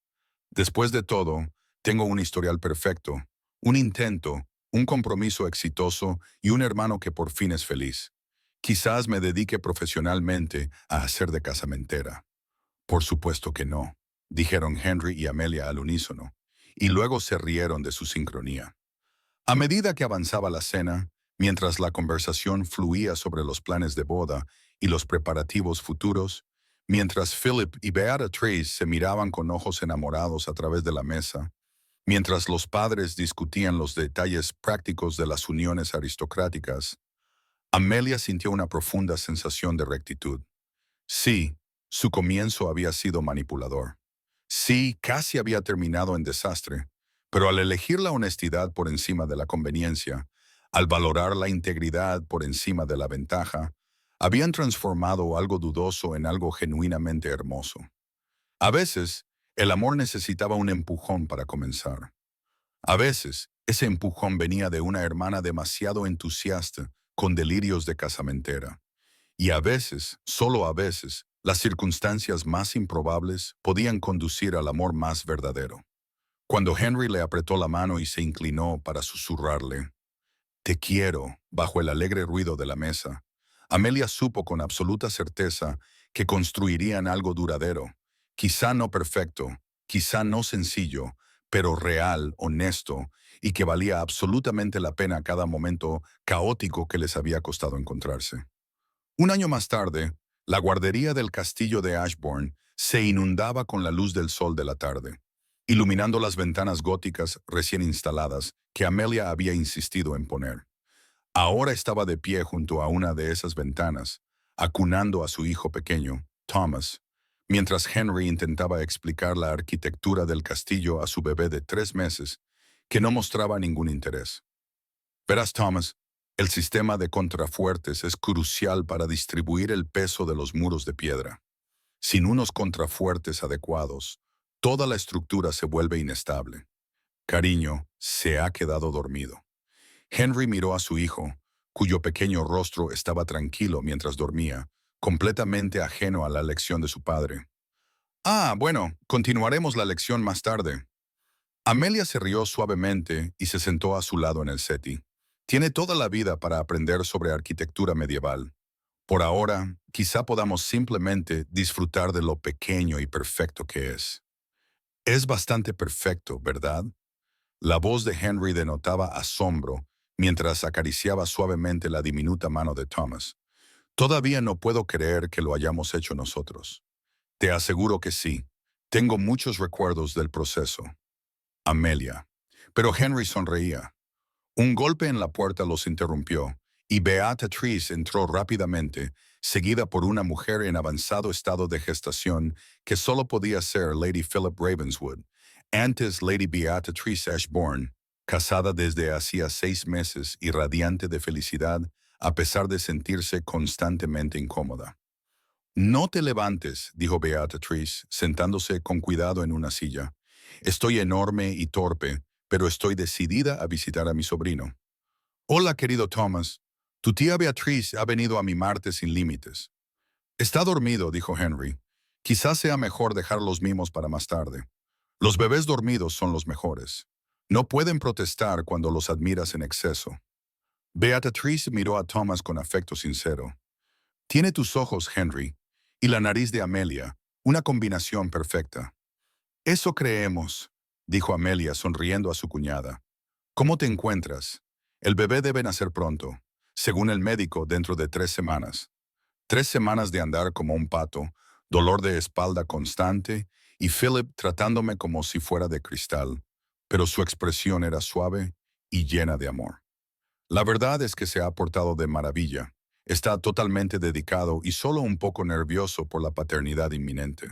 Después de todo, tengo un historial perfecto, un intento, un compromiso exitoso y un hermano que por fin es feliz. Quizás me dedique profesionalmente a hacer de casamentera. Por supuesto que no, dijeron Henry y Amelia al unísono, y luego se rieron de su sincronía. A medida que avanzaba la cena, mientras la conversación fluía sobre los planes de boda y los preparativos futuros, mientras Philip y Beatrice se miraban con ojos enamorados a través de la mesa, mientras los padres discutían los detalles prácticos de las uniones aristocráticas, Amelia sintió una profunda sensación de rectitud. Sí, su comienzo había sido manipulador. Sí, casi había terminado en desastre, pero al elegir la honestidad por encima de la conveniencia, al valorar la integridad por encima de la ventaja, habían transformado algo dudoso en algo genuinamente hermoso. A veces, el amor necesitaba un empujón para comenzar. A veces, ese empujón venía de una hermana demasiado entusiasta, con delirios de casamentera. Y a veces, solo a veces, las circunstancias más improbables podían conducir al amor más verdadero. Cuando Henry le apretó la mano y se inclinó para susurrarle, «Te quiero», bajo el alegre ruido de la mesa, Amelia supo con absoluta certeza que construirían algo duradero, quizá no perfecto, quizá no sencillo, pero real, honesto, y que valía absolutamente la pena cada momento caótico que les había costado encontrarse. Un año más tarde, la guardería del castillo de Ashbourne se inundaba con la luz del sol de la tarde, iluminando las ventanas góticas recién instaladas que Amelia había insistido en poner. Ahora estaba de pie junto a una de esas ventanas, acunando a su hijo pequeño, Thomas, mientras Henry intentaba explicar la arquitectura del castillo a su bebé de 3 meses, que no mostraba ningún interés. Verás, Thomas, el sistema de contrafuertes es crucial para distribuir el peso de los muros de piedra. Sin unos contrafuertes adecuados, toda la estructura se vuelve inestable. Cariño, se ha quedado dormido. Henry miró a su hijo, cuyo pequeño rostro estaba tranquilo mientras dormía, completamente ajeno a la lección de su padre. Ah, bueno, continuaremos la lección más tarde. Amelia se rió suavemente y se sentó a su lado en el settee. Tiene toda la vida para aprender sobre arquitectura medieval. Por ahora, quizá podamos simplemente disfrutar de lo pequeño y perfecto que es. Es bastante perfecto, ¿verdad? La voz de Henry denotaba asombro mientras acariciaba suavemente la diminuta mano de Thomas. Todavía no puedo creer que lo hayamos hecho nosotros. Te aseguro que sí. Tengo muchos recuerdos del proceso. Amelia. Pero Henry sonreía. Un golpe en la puerta los interrumpió, y Beatrice entró rápidamente, seguida por una mujer en avanzado estado de gestación que solo podía ser Lady Philip Ravenswood, antes Lady Beatrice Ashbourne, casada desde hacía 6 meses y radiante de felicidad, a pesar de sentirse constantemente incómoda. «No te levantes», dijo Beatrice, sentándose con cuidado en una silla. «Estoy enorme y torpe, pero estoy decidida a visitar a mi sobrino». «Hola, querido Thomas. Tu tía Beatrice ha venido a mimarte sin límites». «Está dormido», dijo Henry. «Quizás sea mejor dejar los mimos para más tarde. Los bebés dormidos son los mejores». No pueden protestar cuando los admiras en exceso. Beatrice miró a Thomas con afecto sincero. Tiene tus ojos, Henry, y la nariz de Amelia, una combinación perfecta. Eso creemos, dijo Amelia sonriendo a su cuñada. ¿Cómo te encuentras? El bebé debe nacer pronto, según el médico, dentro de 3 semanas. 3 semanas de andar como un pato, dolor de espalda constante y Philip tratándome como si fuera de cristal, pero su expresión era suave y llena de amor. La verdad es que se ha portado de maravilla. Está totalmente dedicado y solo un poco nervioso por la paternidad inminente.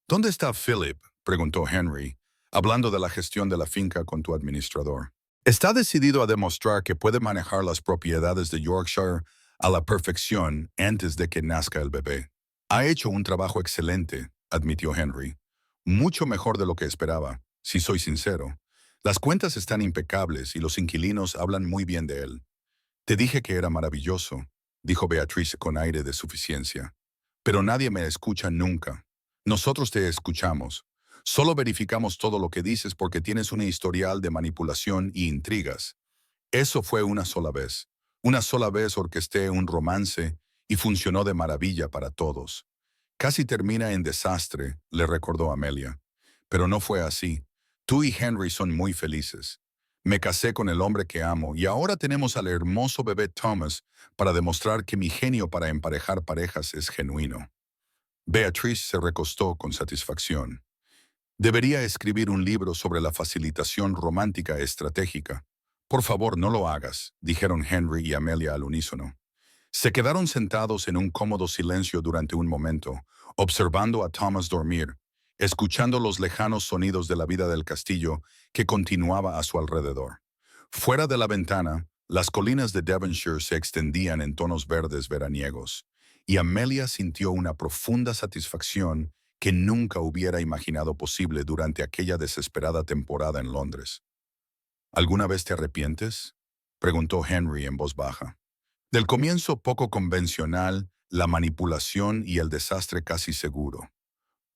¿Dónde está Philip?, preguntó Henry, hablando de la gestión de la finca con tu administrador. Está decidido a demostrar que puede manejar las propiedades de Yorkshire a la perfección antes de que nazca el bebé. Ha hecho un trabajo excelente, admitió Henry. Mucho mejor de lo que esperaba, si soy sincero. Las cuentas están impecables y los inquilinos hablan muy bien de él. Te dije que era maravilloso, dijo Beatrice con aire de suficiencia. Pero nadie me escucha nunca. Nosotros te escuchamos. Solo verificamos todo lo que dices porque tienes un historial de manipulación y intrigas. Eso fue una sola vez. Una sola vez orquesté un romance y funcionó de maravilla para todos. Casi termina en desastre, le recordó Amelia. Pero no fue así. Tú y Henry son muy felices. Me casé con el hombre que amo y ahora tenemos al hermoso bebé Thomas para demostrar que mi genio para emparejar parejas es genuino. Beatrice se recostó con satisfacción. Debería escribir un libro sobre la facilitación romántica estratégica. Por favor, no lo hagas, dijeron Henry y Amelia al unísono. Se quedaron sentados en un cómodo silencio durante un momento, observando a Thomas dormir, escuchando los lejanos sonidos de la vida del castillo que continuaba a su alrededor. Fuera de la ventana, las colinas de Devonshire se extendían en tonos verdes veraniegos, y Amelia sintió una profunda satisfacción que nunca hubiera imaginado posible durante aquella desesperada temporada en Londres. ¿Alguna vez te arrepientes?, preguntó Henry en voz baja. Del comienzo poco convencional, la manipulación y el desastre casi seguro.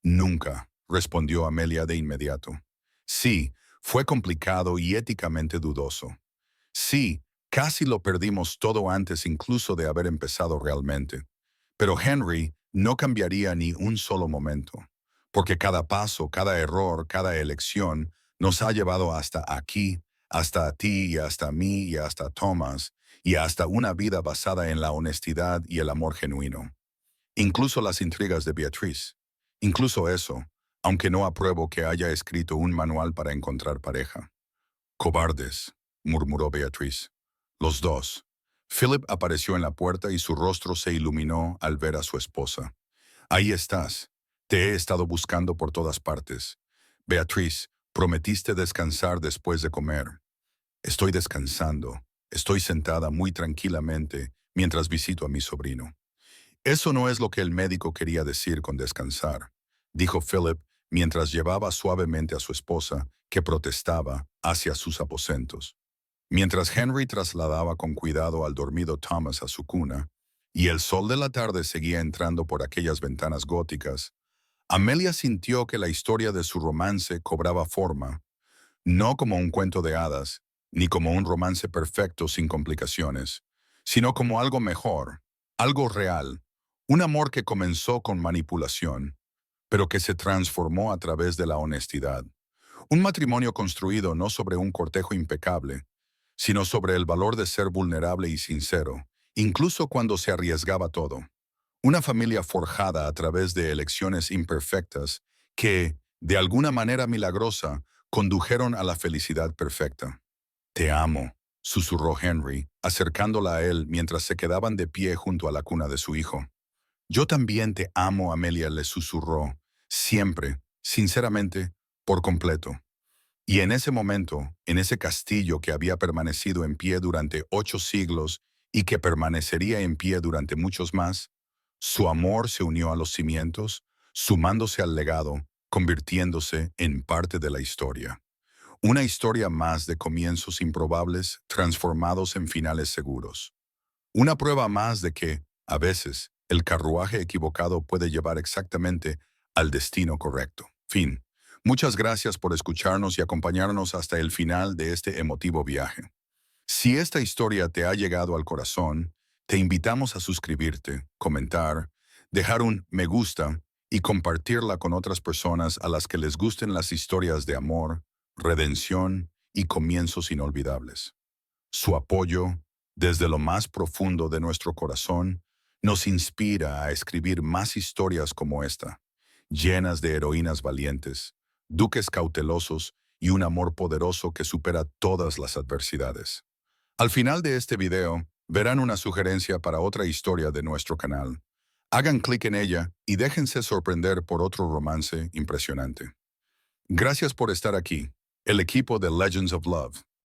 Nunca, respondió Amelia de inmediato. Sí, fue complicado y éticamente dudoso. Sí, casi lo perdimos todo antes incluso de haber empezado realmente. Pero Henry no cambiaría ni un solo momento, porque cada paso, cada error, cada elección nos ha llevado hasta aquí, hasta a ti y hasta a mí y hasta Thomas, y hasta una vida basada en la honestidad y el amor genuino. Incluso las intrigas de Beatrice. Incluso eso, aunque no apruebo que haya escrito un manual para encontrar pareja. Cobardes, murmuró Beatrice. Los dos. Philip apareció en la puerta y su rostro se iluminó al ver a su esposa. Ahí estás. Te he estado buscando por todas partes. Beatrice, prometiste descansar después de comer. Estoy descansando. Estoy sentada muy tranquilamente mientras visito a mi sobrino. Eso no es lo que el médico quería decir con descansar, dijo Philip mientras llevaba suavemente a su esposa, que protestaba, hacia sus aposentos. Mientras Henry trasladaba con cuidado al dormido Thomas a su cuna, y el sol de la tarde seguía entrando por aquellas ventanas góticas, Amelia sintió que la historia de su romance cobraba forma, no como un cuento de hadas, ni como un romance perfecto sin complicaciones, sino como algo mejor, algo real, un amor que comenzó con manipulación, pero que se transformó a través de la honestidad. Un matrimonio construido no sobre un cortejo impecable, sino sobre el valor de ser vulnerable y sincero, incluso cuando se arriesgaba todo. Una familia forjada a través de elecciones imperfectas que, de alguna manera milagrosa, condujeron a la felicidad perfecta. Te amo, susurró Henry, acercándola a él mientras se quedaban de pie junto a la cuna de su hijo. Yo también te amo, Amelia le susurró, siempre, sinceramente, por completo. Y en ese momento, en ese castillo que había permanecido en pie durante 8 siglos y que permanecería en pie durante muchos más, su amor se unió a los cimientos, sumándose al legado, convirtiéndose en parte de la historia. Una historia más de comienzos improbables transformados en finales seguros. Una prueba más de que, a veces, el carruaje equivocado puede llevar exactamente al destino correcto. Fin. Muchas gracias por escucharnos y acompañarnos hasta el final de este emotivo viaje. Si esta historia te ha llegado al corazón, te invitamos a suscribirte, comentar, dejar un me gusta y compartirla con otras personas a las que les gusten las historias de amor, redención y comienzos inolvidables. Su apoyo, desde lo más profundo de nuestro corazón, nos inspira a escribir más historias como esta, llenas de heroínas valientes, duques cautelosos y un amor poderoso que supera todas las adversidades. Al final de este video, verán una sugerencia para otra historia de nuestro canal. Hagan clic en ella y déjense sorprender por otro romance impresionante. Gracias por estar aquí, el equipo de Legends of Love.